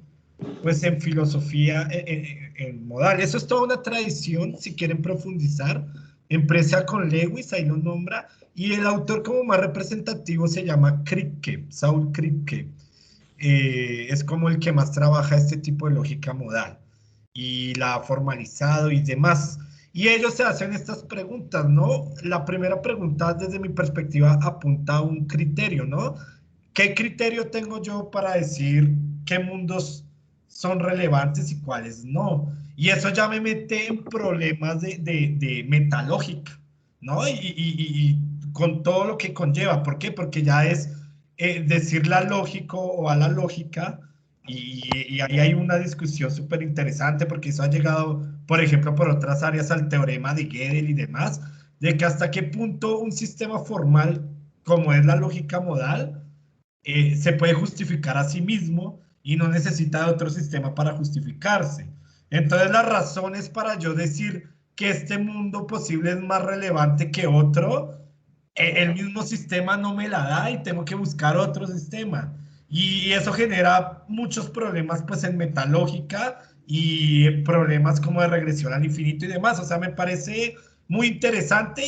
pues, en filosofía, en modal. Eso es toda una tradición, si quieren profundizar. Empresa con Lewis, ahí lo nombra. Y el autor como más representativo se llama Kripke, Saul Kripke. Es como el que más trabaja este tipo de lógica modal y la ha formalizado y demás. Y ellos se hacen estas preguntas, ¿no? La primera pregunta, desde mi perspectiva, apunta a un criterio, ¿no? ¿Qué criterio tengo yo para decir qué mundos son relevantes y cuáles no? Y eso ya me mete en problemas de metalógica, ¿no? Y con todo lo que conlleva. ¿Por qué? Porque ya es decirle a lógico o a la lógica, y ahí hay una discusión súper interesante porque eso ha llegado, por ejemplo, por otras áreas al teorema de Gödel y demás, de que hasta qué punto un sistema formal como es la lógica modal se puede justificar a sí mismo y no necesita de otro sistema para justificarse. Entonces las razones para yo decir que este mundo posible es más relevante que otro, el mismo sistema no me la da y tengo que buscar otro sistema. Y eso genera muchos problemas pues en metalógica y problemas como de regresión al infinito y demás. O sea, me parece muy interesante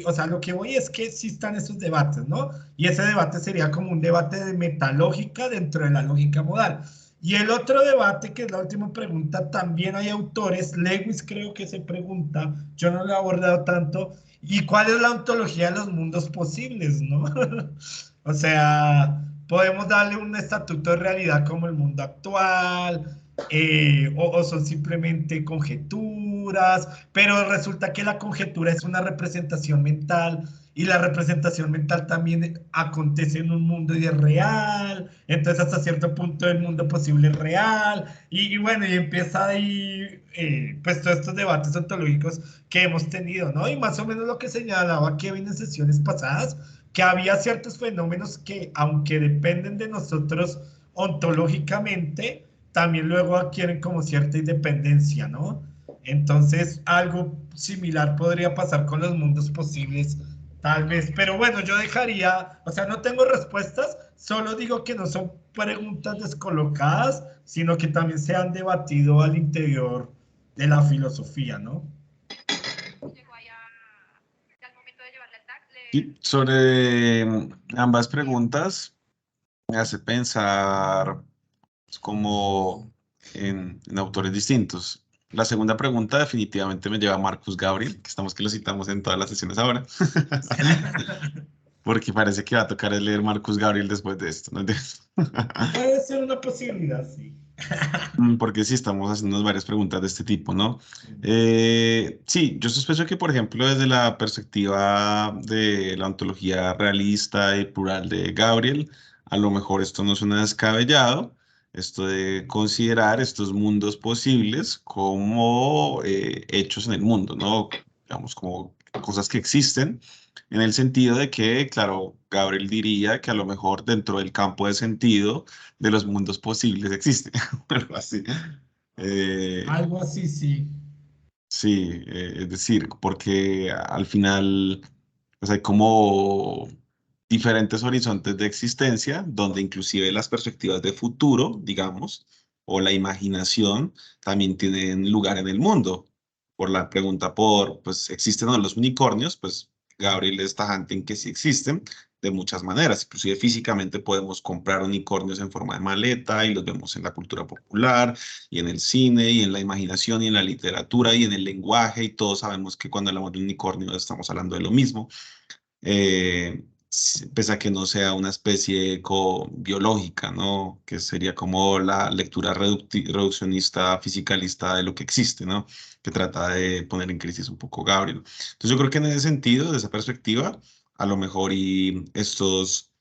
o sea, lo que voy es que sí están esos debates, ¿no? Y ese debate sería como un debate de metalógica dentro de la lógica modal. Y el otro debate, que es la última pregunta, también hay autores, Lewis creo que se pregunta, yo no lo he abordado tanto, ¿y cuál es la ontología de los mundos posibles, no? O sea, podemos darle un estatuto de realidad como el mundo actual, o son simplemente conjeturas, conjeturas, pero resulta que la conjetura es una representación mental y la representación mental también acontece en un mundo y es real, entonces hasta cierto punto el mundo posible es real, y bueno, y empieza ahí pues todos estos debates ontológicos que hemos tenido, ¿no? Y más o menos lo que señalaba Kevin en sesiones pasadas, que había ciertos fenómenos que, aunque dependen de nosotros ontológicamente, también luego adquieren como cierta independencia, ¿no? Entonces, algo similar podría pasar con los mundos posibles, tal vez. Pero bueno, yo dejaría, o sea, no tengo respuestas, solo digo que no son preguntas descolocadas, sino que también se han debatido al interior de la filosofía, ¿no? Y sobre ambas preguntas, me hace pensar como en autores distintos. La segunda pregunta definitivamente me lleva a Marcus Gabriel, que estamos que lo citamos en todas las sesiones ahora, porque parece que va a tocar leer Marcus Gabriel después de esto, ¿no? Puede ser una posibilidad, sí. Porque sí, estamos haciendo varias preguntas de este tipo, ¿no? Sí, yo sospecho que, por ejemplo, desde la perspectiva de la ontología realista y plural de Gabriel, a lo mejor esto no suena descabellado, esto de considerar estos mundos posibles como hechos en el mundo, ¿no? Digamos, como cosas que existen, en el sentido de que, claro, Gabriel diría que a lo mejor dentro del campo de sentido de los mundos posibles existe, algo así. Eh, Algo así, sí. sí, es decir, porque al final pues hay como diferentes horizontes de existencia, donde inclusive las perspectivas de futuro, digamos, o la imaginación también tienen lugar en el mundo. Por la pregunta por, pues, ¿existen o no los unicornios? Pues Gabriel es tajante en que sí existen de muchas maneras. Inclusive físicamente podemos comprar unicornios en forma de maleta y los vemos en la cultura popular y en el cine y en la imaginación y en la literatura y en el lenguaje y todos sabemos que cuando hablamos de unicornio estamos hablando de lo mismo, pese a que no sea una especie biológica, ¿no? Que sería como la lectura reduccionista, fisicalista de lo que existe, ¿no? Que trata de poner en crisis un poco Gabriel. Entonces yo creo que en ese sentido, de esa perspectiva, a lo mejor y estos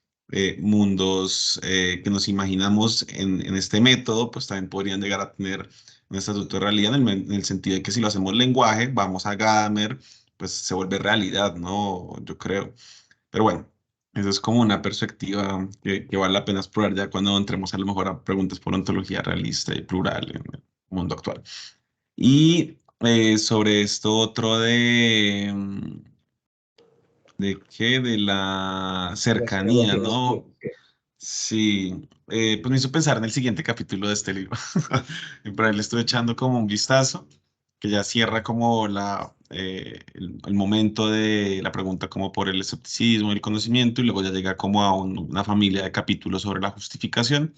mundos que nos imaginamos en este método, pues también podrían llegar a tener un estatuto de realidad en el sentido de que si lo hacemos lenguaje, vamos a Gadamer, pues se vuelve realidad, ¿no? Yo creo. Pero bueno, eso es como una perspectiva que vale la pena explorar ya cuando entremos a lo mejor a preguntas por ontología realista y plural en el mundo actual. Y sobre esto otro ¿de qué? De la Las cercanía, tecnologías, sí, ¿no? sí. Sí, pues me hizo pensar en el siguiente capítulo de este libro. Y por ahí le estoy echando como un vistazo, que ya cierra como el momento de la pregunta como por el escepticismo y el conocimiento, y luego ya llega como a una familia de capítulos sobre la justificación.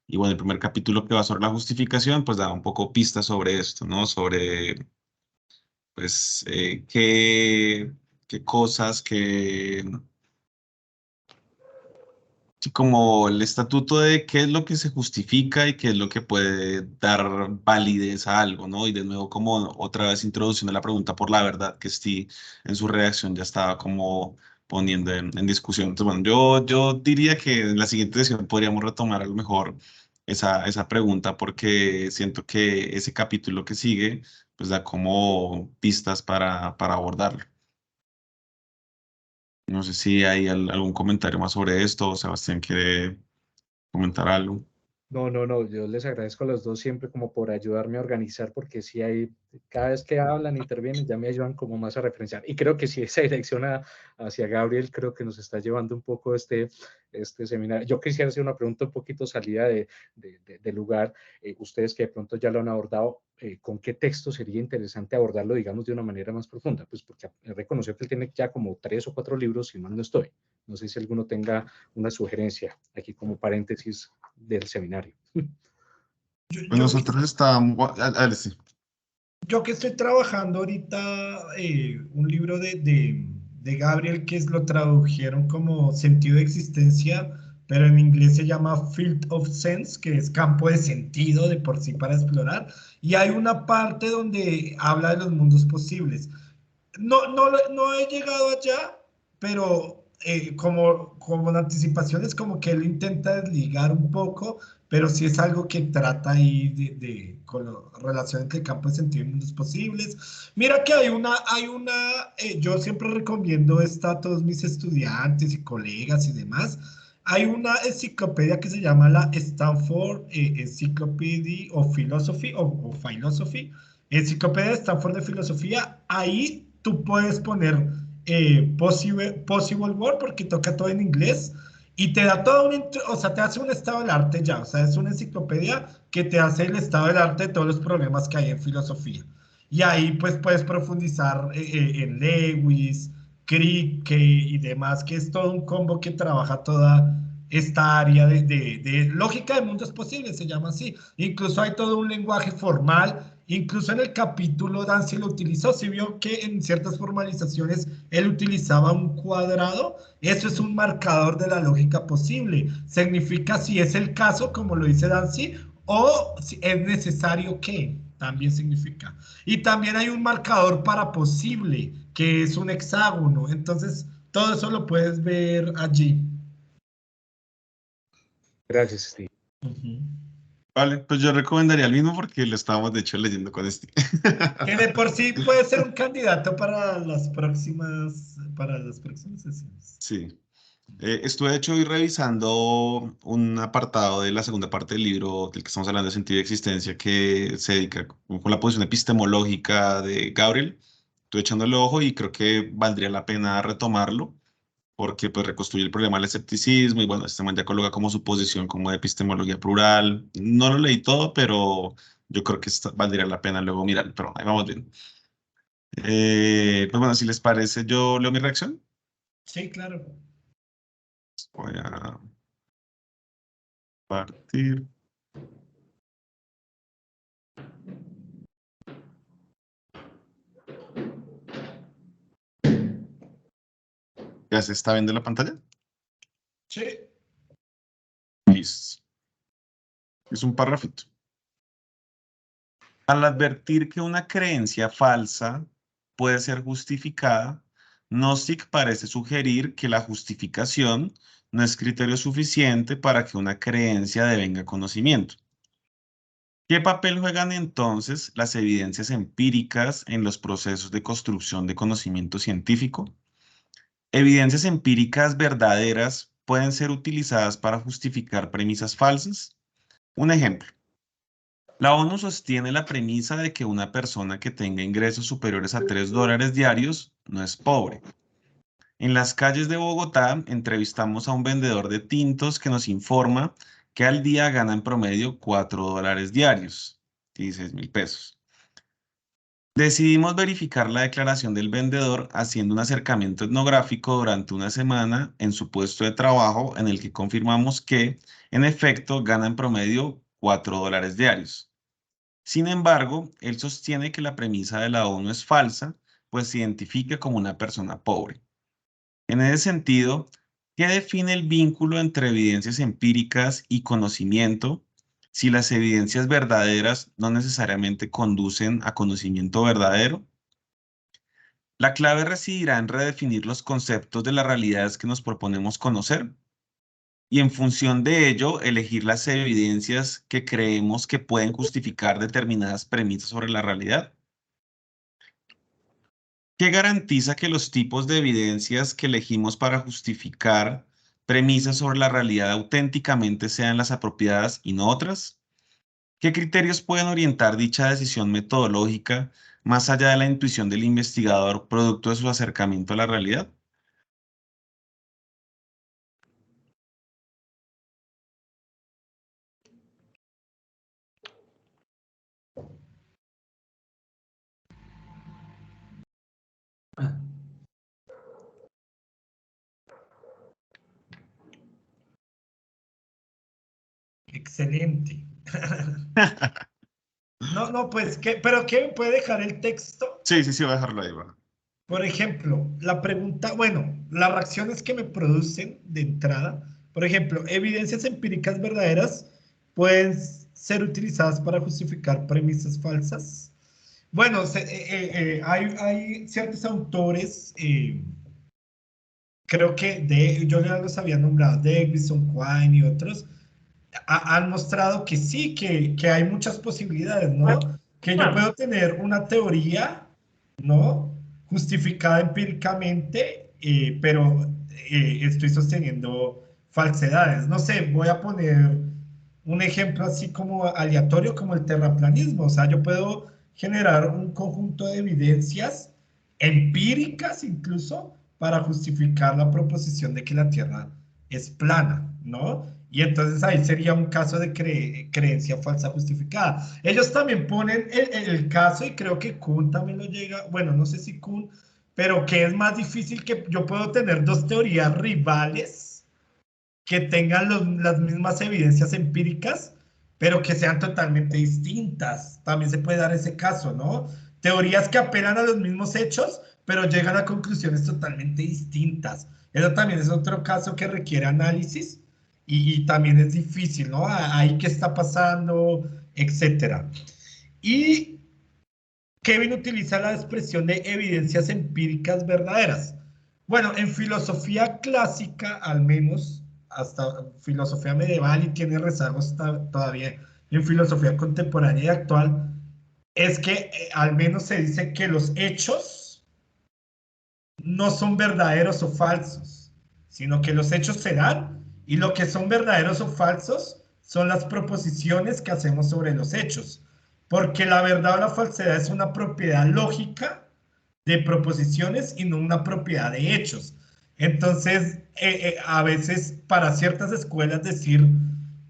Y bueno, el primer capítulo que va sobre la justificación, pues da un poco pistas sobre esto, ¿no? Sobre, pues, qué cosas que sí, como el estatuto de qué es lo que se justifica y qué es lo que puede dar validez a algo, ¿no? Y de nuevo, como otra vez introduciendo la pregunta por la verdad, que Steve en su reacción ya estaba como poniendo en discusión. Entonces, bueno, yo diría que en la siguiente sesión podríamos retomar a lo mejor esa pregunta porque siento que ese capítulo que sigue, pues da como pistas para abordarlo. No sé si hay algún comentario más sobre esto o Sebastián quiere comentar algo. No, no, no, yo les agradezco a los dos siempre como por ayudarme a organizar, porque si hay, cada vez que hablan, intervienen, ya me ayudan como más a referenciar. Y creo que si esa dirección hacia Gabriel, creo que nos está llevando un poco este seminario. Yo quisiera hacer una pregunta un poquito salida de lugar. Ustedes que de pronto ya lo han abordado, ¿con qué texto sería interesante abordarlo, digamos, de una manera más profunda? Pues porque reconoció que él tiene ya como 3 o 4 libros, si mal no estoy. No sé si alguno tenga una sugerencia aquí como paréntesis del seminario. Yo, Pues yo, nosotros estábamos, sí. yo que estoy trabajando ahorita un libro de Gabriel que lo tradujeron como sentido de existencia, pero en inglés se llama Field of Sense, que es campo de sentido de por sí para explorar, y hay una parte donde habla de los mundos posibles. No he llegado allá, pero como la anticipación es como que él intenta desligar un poco, pero sí es algo que trata ahí con la relación entre campo de sentido y mundos posibles. Mira que yo siempre recomiendo esta a todos mis estudiantes y colegas y demás. Hay una enciclopedia que se llama la Stanford Encyclopedia of Philosophy o Philosophy, Enciclopedia de Stanford de Filosofía. Ahí tú puedes poner possible World porque toca todo en inglés y te da todo o sea, te hace un estado del arte ya, o sea, es una enciclopedia que te hace el estado del arte de todos los problemas que hay en filosofía. Y ahí pues puedes profundizar en Lewis, Kripke y demás, que es todo un combo que trabaja toda esta área de lógica de mundos posibles, se llama así. Incluso hay todo un lenguaje formal. Incluso en el capítulo Dancy lo utilizó, si vio que en ciertas formalizaciones él utilizaba un cuadrado, eso es un marcador de la lógica posible. Significa si es el caso, como lo dice Dancy, o si es necesario que, también significa. Y también hay un marcador para posible, que es un hexágono. Entonces, todo eso lo puedes ver allí. Gracias, Steve. Vale, pues yo recomendaría el mismo porque lo estábamos de hecho leyendo con este. Que de por sí puede ser un candidato para las próximas sesiones. Sí. Estuve de hecho hoy revisando un apartado de la segunda parte del libro del que estamos hablando de sentido de existencia que se dedica con la posición epistemológica de Gabriel. Estuve echándole ojo y creo que valdría la pena retomarlo porque pues reconstruye el problema del escepticismo y bueno, este man ya coloca como su posición como de epistemología plural. No lo leí todo, pero yo creo que valdría la pena luego mirar, pero ahí vamos bien. Pues bueno, si les parece, yo leo mi reacción. Sí, claro. Voy a partir. ¿Ya se está viendo la pantalla? Sí. Listo. Es un párrafito. Al advertir que una creencia falsa puede ser justificada, Nozick parece sugerir que la justificación no es criterio suficiente para que una creencia devenga conocimiento. ¿Qué papel juegan entonces las evidencias empíricas en los procesos de construcción de conocimiento científico? ¿Evidencias empíricas verdaderas pueden ser utilizadas para justificar premisas falsas? Un ejemplo. La ONU sostiene la premisa de que una persona que tenga ingresos superiores a $3 diarios no es pobre. En las calles de Bogotá entrevistamos a un vendedor de tintos que nos informa que al día gana en promedio $4 diarios, 16.000 pesos. Decidimos verificar la declaración del vendedor haciendo un acercamiento etnográfico durante una semana en su puesto de trabajo en el que confirmamos que, en efecto, gana en promedio $4 diarios. Sin embargo, él sostiene que la premisa de la ONU es falsa, pues se identifica como una persona pobre. En ese sentido, ¿qué define el vínculo entre evidencias empíricas y conocimiento si las evidencias verdaderas no necesariamente conducen a conocimiento verdadero? La clave residirá en redefinir los conceptos de las realidades que nos proponemos conocer y en función de ello elegir las evidencias que creemos que pueden justificar determinadas premisas sobre la realidad. ¿Qué garantiza que los tipos de evidencias que elegimos para justificar premisas sobre la realidad auténticamente sean las apropiadas y no otras? ¿Qué criterios pueden orientar dicha decisión metodológica más allá de la intuición del investigador producto de su acercamiento a la realidad? Excelente. No, pues, pero Kevin puede dejar el texto. Sí, voy a dejarlo ahí. Va. Por ejemplo, la pregunta, bueno, las reacciones que me producen de entrada, Por ejemplo, evidencias empíricas verdaderas pueden ser utilizadas para justificar premisas falsas. Bueno, hay ciertos autores, creo que yo ya los había nombrado, Davidson, Quine y otros, han mostrado que sí, que hay muchas posibilidades, ¿no? Que yo puedo tener una teoría, ¿no? Justificada empíricamente, pero estoy sosteniendo falsedades. No sé, voy a poner un ejemplo así como aleatorio, como el terraplanismo. O sea, yo puedo generar un conjunto de evidencias empíricas incluso para justificar la proposición de que la Tierra es plana, ¿no? Y entonces ahí sería un caso de creencia falsa justificada. Ellos también ponen el caso, y creo que Kuhn también lo llega, bueno, no sé si Kuhn, pero que es más difícil, que yo puedo tener dos teorías rivales que tengan las mismas evidencias empíricas, pero que sean totalmente distintas. También se puede dar ese caso, ¿no? Teorías que apelan a los mismos hechos, pero llegan a conclusiones totalmente distintas. Eso también es otro caso que requiere análisis, y también es difícil, ¿no? Ahí qué está pasando, etcétera. Y Kevin utiliza la expresión de evidencias empíricas verdaderas. Bueno, en filosofía clásica, al menos, hasta filosofía medieval, y tiene rezagos todavía en filosofía contemporánea y actual, es que al menos se dice que los hechos no son verdaderos o falsos, sino que los hechos se dan, y lo que son verdaderos o falsos son las proposiciones que hacemos sobre los hechos, porque la verdad o la falsedad es una propiedad lógica de proposiciones y no una propiedad de hechos. Entonces, a veces para ciertas escuelas decir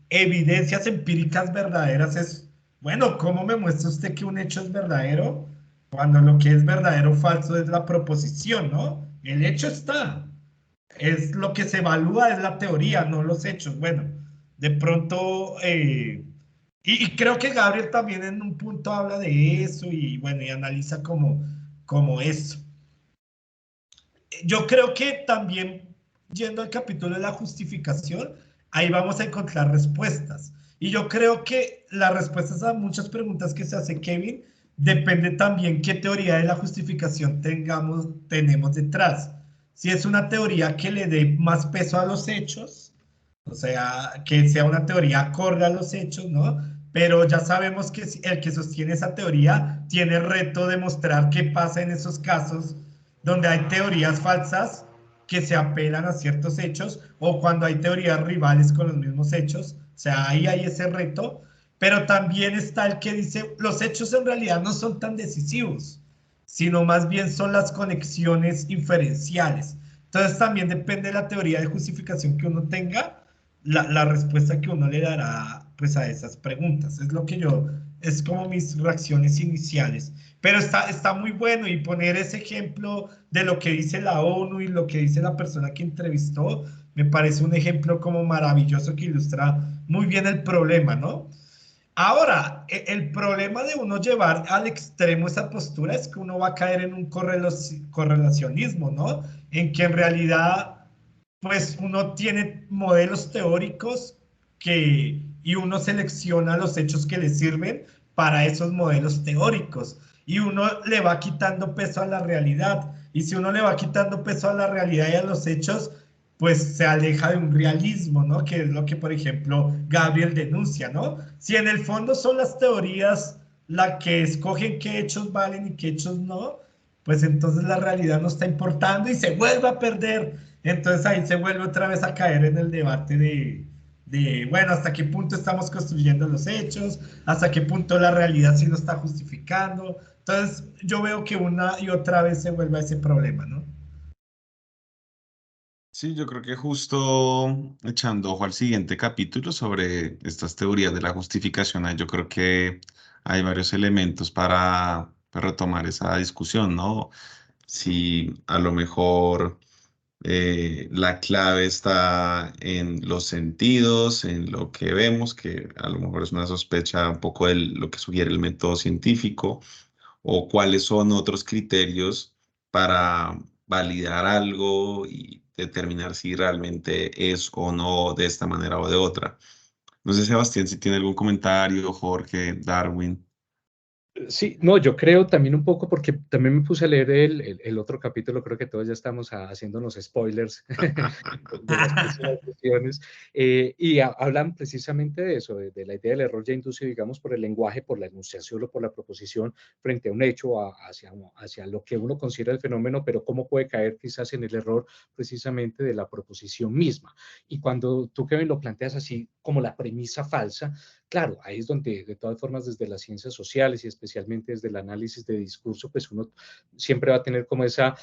evidencias empíricas verdaderas es, bueno, ¿cómo me muestra usted que un hecho es verdadero cuando lo que es verdadero o falso es la proposición, ¿no? El hecho está. Es lo que se evalúa, es la teoría, no los hechos. Bueno, de pronto, y creo que Gabriel también en un punto habla de eso, y bueno, y analiza como eso. Yo creo que también, yendo al capítulo de la justificación, ahí vamos a encontrar respuestas. Y yo creo que las respuestas a muchas preguntas que se hace Kevin depende también qué teoría de la justificación tenemos detrás. Si es una teoría que le dé más peso a los hechos, o sea, que sea una teoría acorde a los hechos, ¿no? Pero ya sabemos que el que sostiene esa teoría tiene el reto de mostrar qué pasa en esos casos donde hay teorías falsas que se apelan a ciertos hechos, o cuando hay teorías rivales con los mismos hechos. O sea, ahí hay ese reto, pero también está el que dice los hechos en realidad no son tan decisivos, sino más bien son las conexiones inferenciales. Entonces también depende de la teoría de justificación que uno tenga, la respuesta que uno le dará pues a esas preguntas. Es lo que es como mis reacciones iniciales. Pero está muy bueno, y poner ese ejemplo de lo que dice la ONU y lo que dice la persona que entrevistó, me parece un ejemplo como maravilloso que ilustra muy bien el problema, ¿no? Ahora, el problema de uno llevar al extremo esa postura es que uno va a caer en un correlacionismo, ¿no? En que en realidad, pues uno tiene modelos teóricos y uno selecciona los hechos que le sirven para esos modelos teóricos, y uno le va quitando peso a la realidad. Y si uno le va quitando peso a la realidad y a los hechos, pues se aleja de un realismo, ¿no? Que es lo que, por ejemplo, Gabriel denuncia, ¿no? Si en el fondo son las teorías las que escogen qué hechos valen y qué hechos no, pues entonces la realidad no está importando y se vuelve a perder. Entonces ahí se vuelve otra vez a caer en el debate bueno, hasta qué punto estamos construyendo los hechos, hasta qué punto la realidad sí lo está justificando. Entonces yo veo que una y otra vez se vuelve a ese problema, ¿no? Sí, yo creo que justo echando ojo al siguiente capítulo sobre estas teorías de la justificación, ahí yo creo que hay varios elementos para retomar esa discusión, ¿no? Si a lo mejor la clave está en los sentidos, en lo que vemos, que a lo mejor es una sospecha un poco de lo que sugiere el método científico, o cuáles son otros criterios para validar algo y determinar si realmente es o no de esta manera o de otra. No sé, Sebastián, si tiene algún comentario, Jorge, Darwin. Sí, no, yo creo también un poco porque también me puse a leer el otro capítulo, creo que todos ya estamos haciéndonos spoilers de las próximas sesiones, y hablan precisamente de eso, de la idea del error ya inducido, digamos, por el lenguaje, por la enunciación o por la proposición frente a un hecho, hacia lo que uno considera el fenómeno, pero cómo puede caer quizás en el error precisamente de la proposición misma. Y cuando tú, Kevin, lo planteas así como la premisa falsa, claro, ahí es donde, de todas formas, desde las ciencias sociales y especialmente desde el análisis de discurso, pues uno siempre va a tener como esa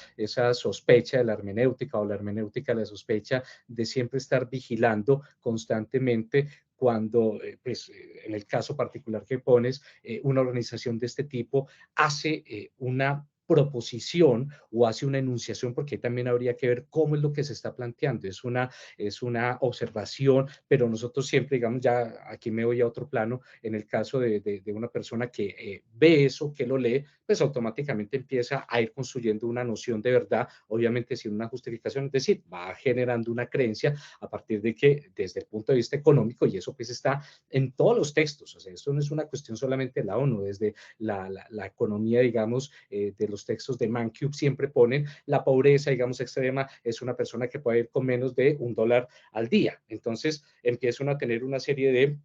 sospecha de la hermenéutica o la hermenéutica de la sospecha de siempre estar vigilando constantemente cuando, pues, en el caso particular que pones, una organización de este tipo hace una proposición o hace una enunciación, porque también habría que ver cómo es lo que se está planteando. Es una observación, pero nosotros siempre, digamos, ya aquí me voy a otro plano, en el caso de una persona que ve eso, que lo lee, pues automáticamente empieza a ir construyendo una noción de verdad, obviamente sin una justificación, es decir, va generando una creencia a partir de que desde el punto de vista económico, y eso pues está en todos los textos, o sea, esto no es una cuestión solamente de la ONU, desde la economía, digamos, de los textos de Mancube siempre ponen la pobreza, digamos, extrema, es una persona que puede ir con menos de $1 al día. Entonces empiezan a tener una serie de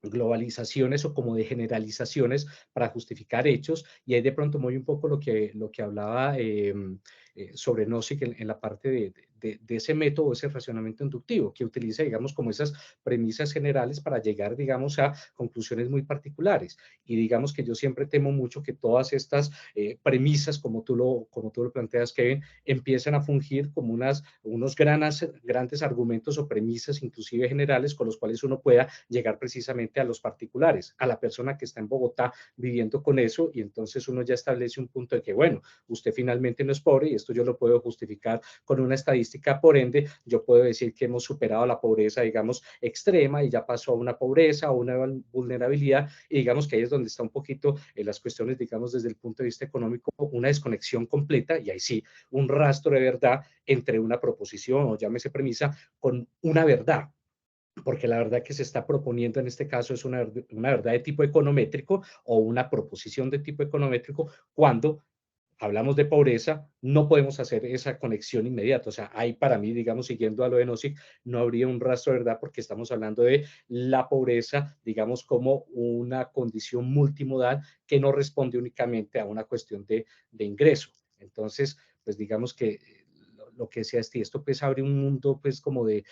globalizaciones o como de generalizaciones para justificar hechos, y ahí de pronto muy un poco lo que hablaba sobre Nozick en la parte de ese método, ese racionamiento inductivo, que utiliza, digamos, como esas premisas generales para llegar, digamos, a conclusiones muy particulares. Y digamos que yo siempre temo mucho que todas estas premisas, como tú lo planteas, Kevin, empiezan a fungir como unos grandes argumentos o premisas, inclusive generales, con los cuales uno pueda llegar precisamente a los particulares, a la persona que está en Bogotá viviendo con eso, y entonces uno ya establece un punto de que, bueno, usted finalmente no es pobre, y esto yo lo puedo justificar con una estadística, por ende, yo puedo decir que hemos superado la pobreza, digamos, extrema, y ya pasó a una pobreza, a una vulnerabilidad, y digamos que ahí es donde está un poquito las cuestiones, digamos, desde el punto de vista económico, una desconexión completa, y ahí sí, un rastro de verdad entre una proposición o llámese premisa con una verdad, porque la verdad que se está proponiendo en este caso es una verdad de tipo econométrico o una proposición de tipo econométrico cuando hablamos de pobreza, no podemos hacer esa conexión inmediata. O sea, ahí para mí, digamos, siguiendo a lo de Nozick, no habría un rastro de verdad porque estamos hablando de la pobreza, digamos, como una condición multimodal que no responde únicamente a una cuestión de ingreso. Entonces, pues digamos que lo que decía esto pues abre un mundo pues como de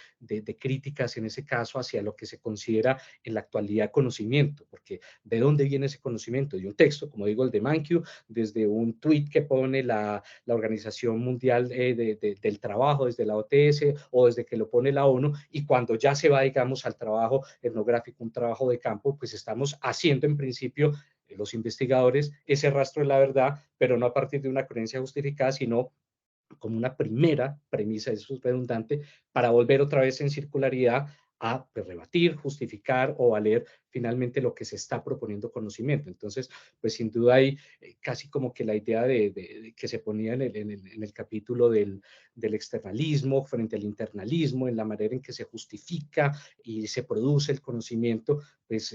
críticas en ese caso hacia lo que se considera en la actualidad conocimiento, porque ¿de dónde viene ese conocimiento? De un texto, como digo, el de Mankiw, desde un tweet que pone la Organización Mundial del Trabajo, desde la OTS o desde que lo pone la ONU, y cuando ya se va, digamos, al trabajo etnográfico, un trabajo de campo, pues estamos haciendo en principio los investigadores ese rastro de la verdad, pero no a partir de una creencia justificada, sino como una primera premisa, eso es redundante, para volver otra vez en circularidad a pues, rebatir, justificar o valer finalmente lo que se está proponiendo conocimiento. Entonces, pues sin duda hay casi como que la idea de que se ponía en el capítulo del externalismo frente al internalismo, en la manera en que se justifica y se produce el conocimiento, pues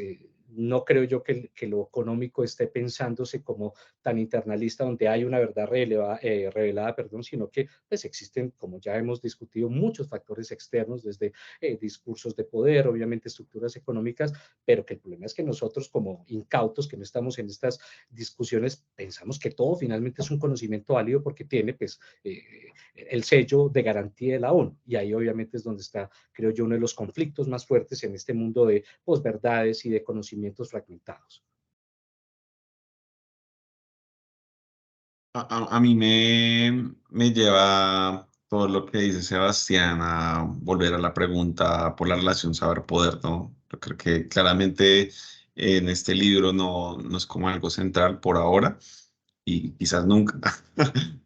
no creo yo que lo económico esté pensándose como tan internalista donde hay una verdad revelada, perdón, sino que pues existen, como ya hemos discutido, muchos factores externos, desde discursos de poder, obviamente estructuras económicas, pero que el problema es que nosotros como incautos, que no estamos en estas discusiones, pensamos que todo finalmente es un conocimiento válido porque tiene pues el sello de garantía de la ONU, y ahí obviamente es donde está, creo yo, uno de los conflictos más fuertes en este mundo de posverdades y de conocimientos fragmentados. A mí me lleva todo lo que dice Sebastián a volver a la pregunta por la relación saber-poder, ¿no? Yo creo que claramente en este libro no es como algo central por ahora y quizás nunca,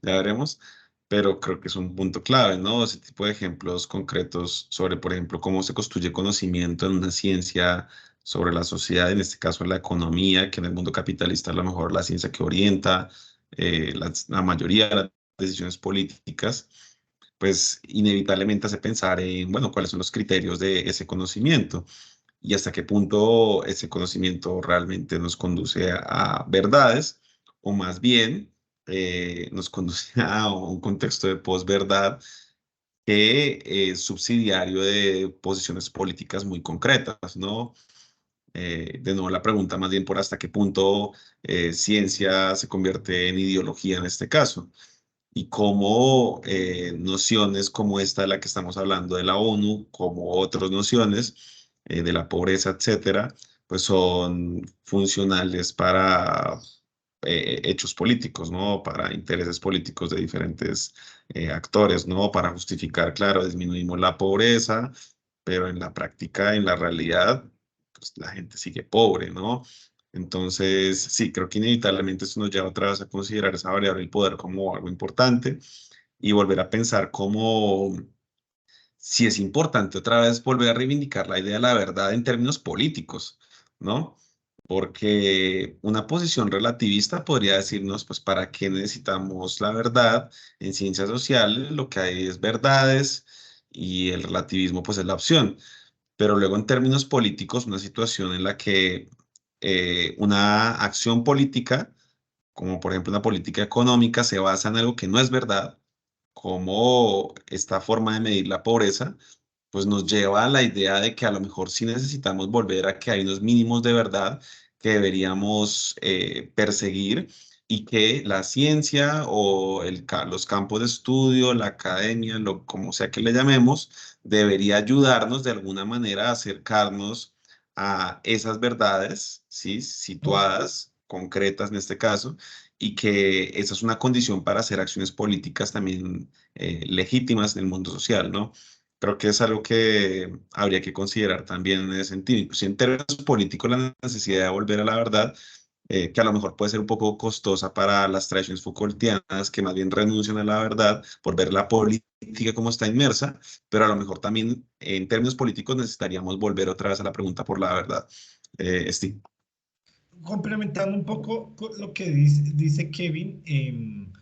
ya veremos, pero creo que es un punto clave, ¿no? Ese tipo de ejemplos concretos sobre, por ejemplo, cómo se construye conocimiento en una ciencia sobre la sociedad, en este caso la economía, que en el mundo capitalista a lo mejor la ciencia que orienta la mayoría de las decisiones políticas, pues inevitablemente hace pensar en, bueno, cuáles son los criterios de ese conocimiento y hasta qué punto ese conocimiento realmente nos conduce a verdades, o más bien nos conduce a un contexto de posverdad que es subsidiario de posiciones políticas muy concretas, ¿no? De nuevo, la pregunta más bien por hasta qué punto ciencia se convierte en ideología en este caso y cómo nociones como esta de la que estamos hablando de la ONU, como otras nociones de la pobreza, etcétera, pues son funcionales para hechos políticos, ¿no? Para intereses políticos de diferentes actores, ¿no? Para justificar, claro, disminuimos la pobreza, pero en la práctica, en la realidad, pues la gente sigue pobre, ¿no? Entonces, sí, creo que inevitablemente esto nos lleva otra vez a considerar esa variable del poder como algo importante y volver a pensar cómo, si es importante otra vez volver a reivindicar la idea de la verdad en términos políticos, ¿no? Porque una posición relativista podría decirnos, pues, ¿para qué necesitamos la verdad? En ciencias sociales lo que hay es verdades y el relativismo, pues, es la opción. Pero luego en términos políticos, una situación en la que una acción política, como por ejemplo una política económica, se basa en algo que no es verdad, como esta forma de medir la pobreza, pues nos lleva a la idea de que a lo mejor sí necesitamos volver a que hay unos mínimos de verdad que deberíamos perseguir y que la ciencia o los campos de estudio, la academia, como sea que le llamemos, debería ayudarnos de alguna manera a acercarnos a esas verdades, ¿sí? Situadas, concretas en este caso, y que esa es una condición para hacer acciones políticas también legítimas en el mundo social, ¿no? Creo que es algo que habría que considerar también en ese sentido. Incluso en términos políticos, la necesidad de volver a la verdad, que a lo mejor puede ser un poco costosa para las tradiciones Foucaultianas, que más bien renuncian a la verdad por ver la política como está inmersa, pero a lo mejor también en términos políticos necesitaríamos volver otra vez a la pregunta por la verdad. Steve. Complementando un poco con lo que dice Kevin,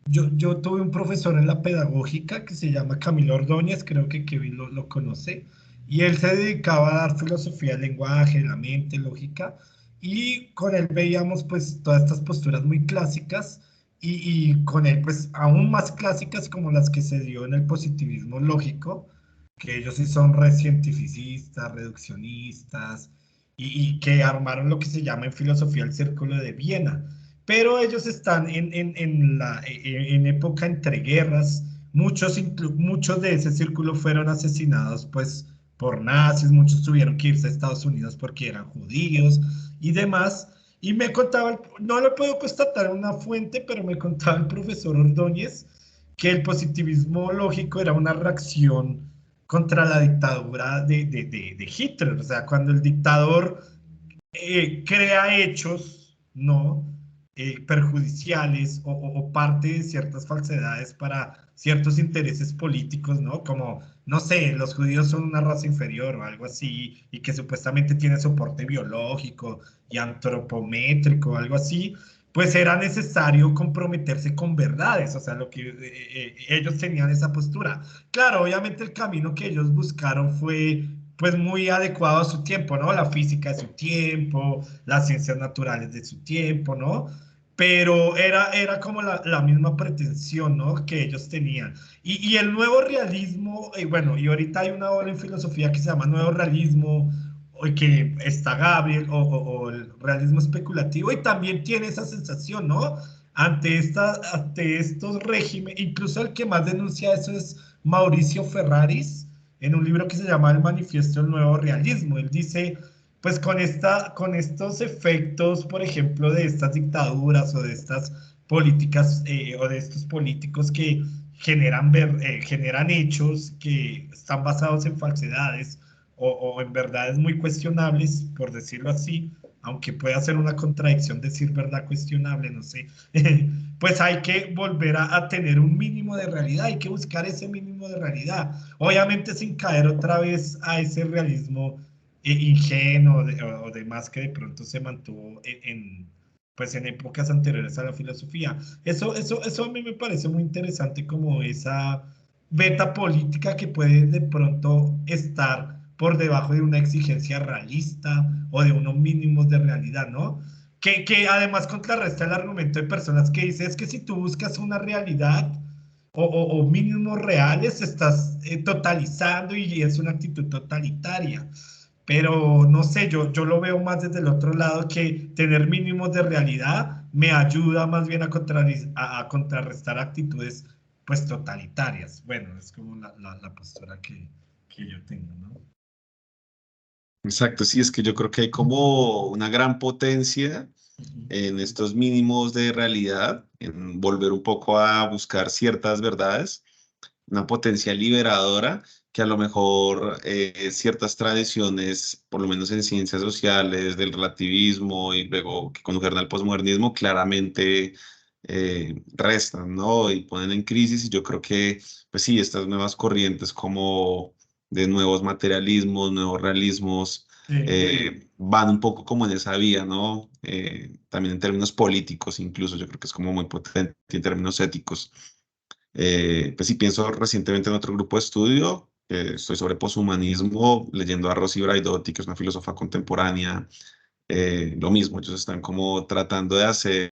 yo tuve un profesor en la pedagógica que se llama Camilo Ordóñez, creo que Kevin lo conoce, y él se dedicaba a dar filosofía del lenguaje, la mente, lógica, y con él veíamos pues todas estas posturas muy clásicas y con él pues aún más clásicas como las que se dio en el positivismo lógico, que ellos sí son cientificistas, reduccionistas, y que armaron lo que se llama en filosofía el Círculo de Viena, pero ellos están en época entre guerras. Muchos de ese círculo fueron asesinados pues por nazis, muchos tuvieron que irse a Estados Unidos porque eran judíos y demás. Y me contaba, no lo puedo constatar en una fuente, pero me contaba el profesor Ordóñez que el positivismo lógico era una reacción contra la dictadura de Hitler. O sea, cuando el dictador crea hechos, ¿no? Perjudiciales o parte de ciertas falsedades para ciertos intereses políticos, ¿no? Como, no sé, los judíos son una raza inferior o algo así, y que supuestamente tiene soporte biológico y antropométrico, algo así, pues era necesario comprometerse con verdades, o sea, lo que ellos tenían esa postura. Claro, obviamente el camino que ellos buscaron fue pues muy adecuado a su tiempo, ¿no? La física de su tiempo, las ciencias naturales de su tiempo, ¿no? Pero era como la misma pretensión, ¿no? Que ellos tenían. Y el nuevo realismo, bueno, y ahorita hay una obra en filosofía que se llama Nuevo Realismo, o que está Gabriel, o el realismo especulativo, y también tiene esa sensación, ¿no? Ante estos regímenes, incluso el que más denuncia eso es Mauricio Ferraris, en un libro que se llama El Manifiesto del Nuevo Realismo. Él dice, pues con estos efectos, por ejemplo, de estas dictaduras o de estas políticas o de estos políticos que generan hechos que están basados en falsedades o en verdades muy cuestionables, por decirlo así, aunque pueda ser una contradicción decir verdad cuestionable, no sé, pues hay que volver a tener un mínimo de realidad, hay que buscar ese mínimo de realidad, obviamente sin caer otra vez a ese realismo ingenuo o demás que de pronto se mantuvo pues en épocas anteriores a la filosofía. Eso a mí me parece muy interesante como beta política que puede de pronto estar por debajo de una exigencia realista o de unos mínimos de realidad, ¿no? Que además contrarresta el argumento de personas que dicen es que si tú buscas una realidad o mínimos reales, estás totalizando y es una actitud totalitaria. Pero no sé, yo lo veo más desde el otro lado, que tener mínimos de realidad me ayuda más bien a contrarrestar actitudes pues totalitarias. Bueno, es como la postura que yo tengo, ¿no? Exacto, sí, es que yo creo que hay como una gran potencia en estos mínimos de realidad, en volver un poco a buscar ciertas verdades, una potencia liberadora que a lo mejor ciertas tradiciones, por lo menos en ciencias sociales, del relativismo y luego que condujeron al posmodernismo, claramente restan, ¿no? Y ponen en crisis y yo creo que, pues sí, estas nuevas corrientes como de nuevos materialismos, nuevos realismos, van un poco como en esa vía, ¿no? También en términos políticos, incluso yo creo que es como muy potente en términos éticos. Pues sí, pienso recientemente en otro grupo de estudio, estoy sobre poshumanismo, leyendo a Rosy Braidotti, que es una filósofa contemporánea, lo mismo, ellos están como tratando de hacer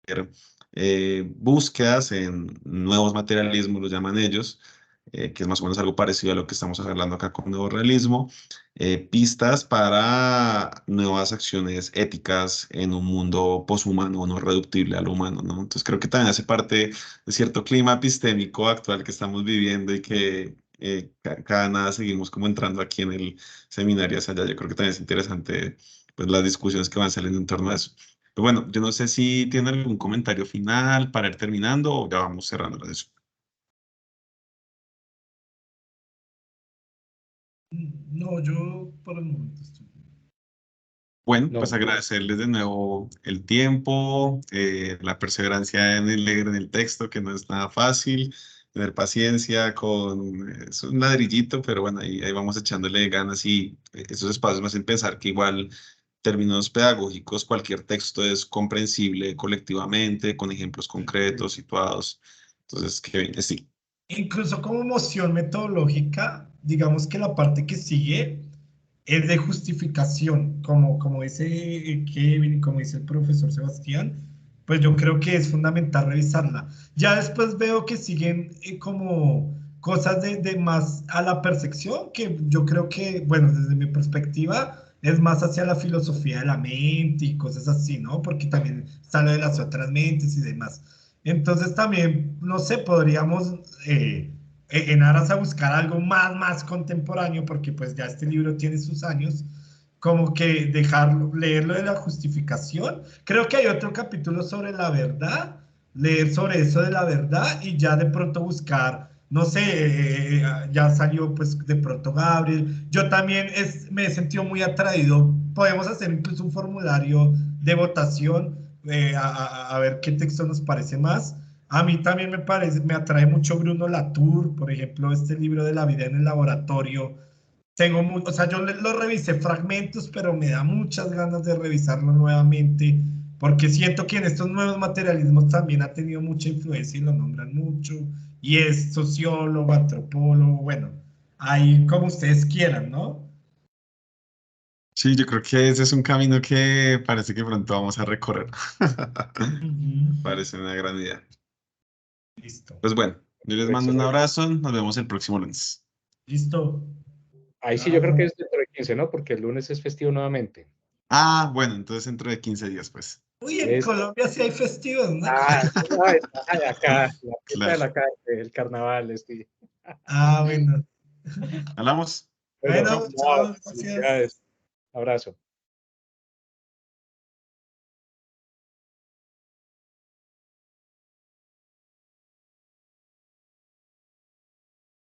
búsquedas en nuevos materialismos, lo llaman ellos, que es más o menos algo parecido a lo que estamos hablando acá con nuevo realismo, pistas para nuevas acciones éticas en un mundo poshumano, no reductible al humano, ¿no? Entonces creo que también hace parte de cierto clima epistémico actual que estamos viviendo y que cada nada seguimos como entrando aquí en el seminario hacia allá. Yo creo que también es interesante pues las discusiones que van saliendo en torno a eso. Pero bueno, yo no sé si tiene algún comentario final para ir terminando o ya vamos cerrando eso. No, yo por el momento estoy bien. Bueno, pues No, agradecerles de nuevo el tiempo, la perseverancia en el leer en el texto, que no es nada fácil, tener paciencia con, es un ladrillito, pero bueno, ahí vamos echándole ganas y esos espacios me hacen pensar que igual términos pedagógicos, cualquier texto es comprensible colectivamente, con ejemplos concretos, situados. Entonces, que bien, sí. Incluso como moción metodológica, digamos que la parte que sigue es de justificación, como dice Kevin y como dice el profesor Sebastián, pues yo creo que es fundamental revisarla. Ya después veo que siguen como cosas de más a la percepción, que yo creo que, bueno, desde mi perspectiva, es más hacia la filosofía de la mente y cosas así, ¿no? Porque también está lo de las otras mentes y demás. Entonces también, no sé, podríamos en aras a buscar algo más contemporáneo, porque pues ya este libro tiene sus años, como que dejarlo, leerlo de la justificación. Creo que hay otro capítulo sobre la verdad, leer sobre eso de la verdad y ya de pronto buscar, no sé, ya salió pues de pronto Gabriel. Yo también me he sentido muy atraído. Podemos hacer incluso un formulario de votación a ver qué texto nos parece más. A mí también me parece, me atrae mucho Bruno Latour, por ejemplo, este libro de la vida en el laboratorio. O sea, lo revisé fragmentos, pero me da muchas ganas de revisarlo nuevamente, porque siento que en estos nuevos materialismos también ha tenido mucha influencia y lo nombran mucho, y es sociólogo, antropólogo, bueno, ahí como ustedes quieran, ¿no? Sí, yo creo que ese es un camino que parece que pronto vamos a recorrer. Ujú. Parece una gran idea. Listo, Pues bueno, yo les mando un excelente. abrazo, nos vemos el próximo lunes. listo. Ahí sí yo creo que Chao. es dentro de 15, ¿no? Porque el lunes es festivo nuevamente. Ah, bueno, entonces dentro de 15 días, pues. Uy, en Es, Colombia sí hay festivos, ¿no? es la ventaja de acá, la fiesta de Claro. la calle, el carnaval, sí. Ah, bueno. Hablamos. Bueno, Bueno, Chao. chao, chao, gracias. felicidades, abrazo.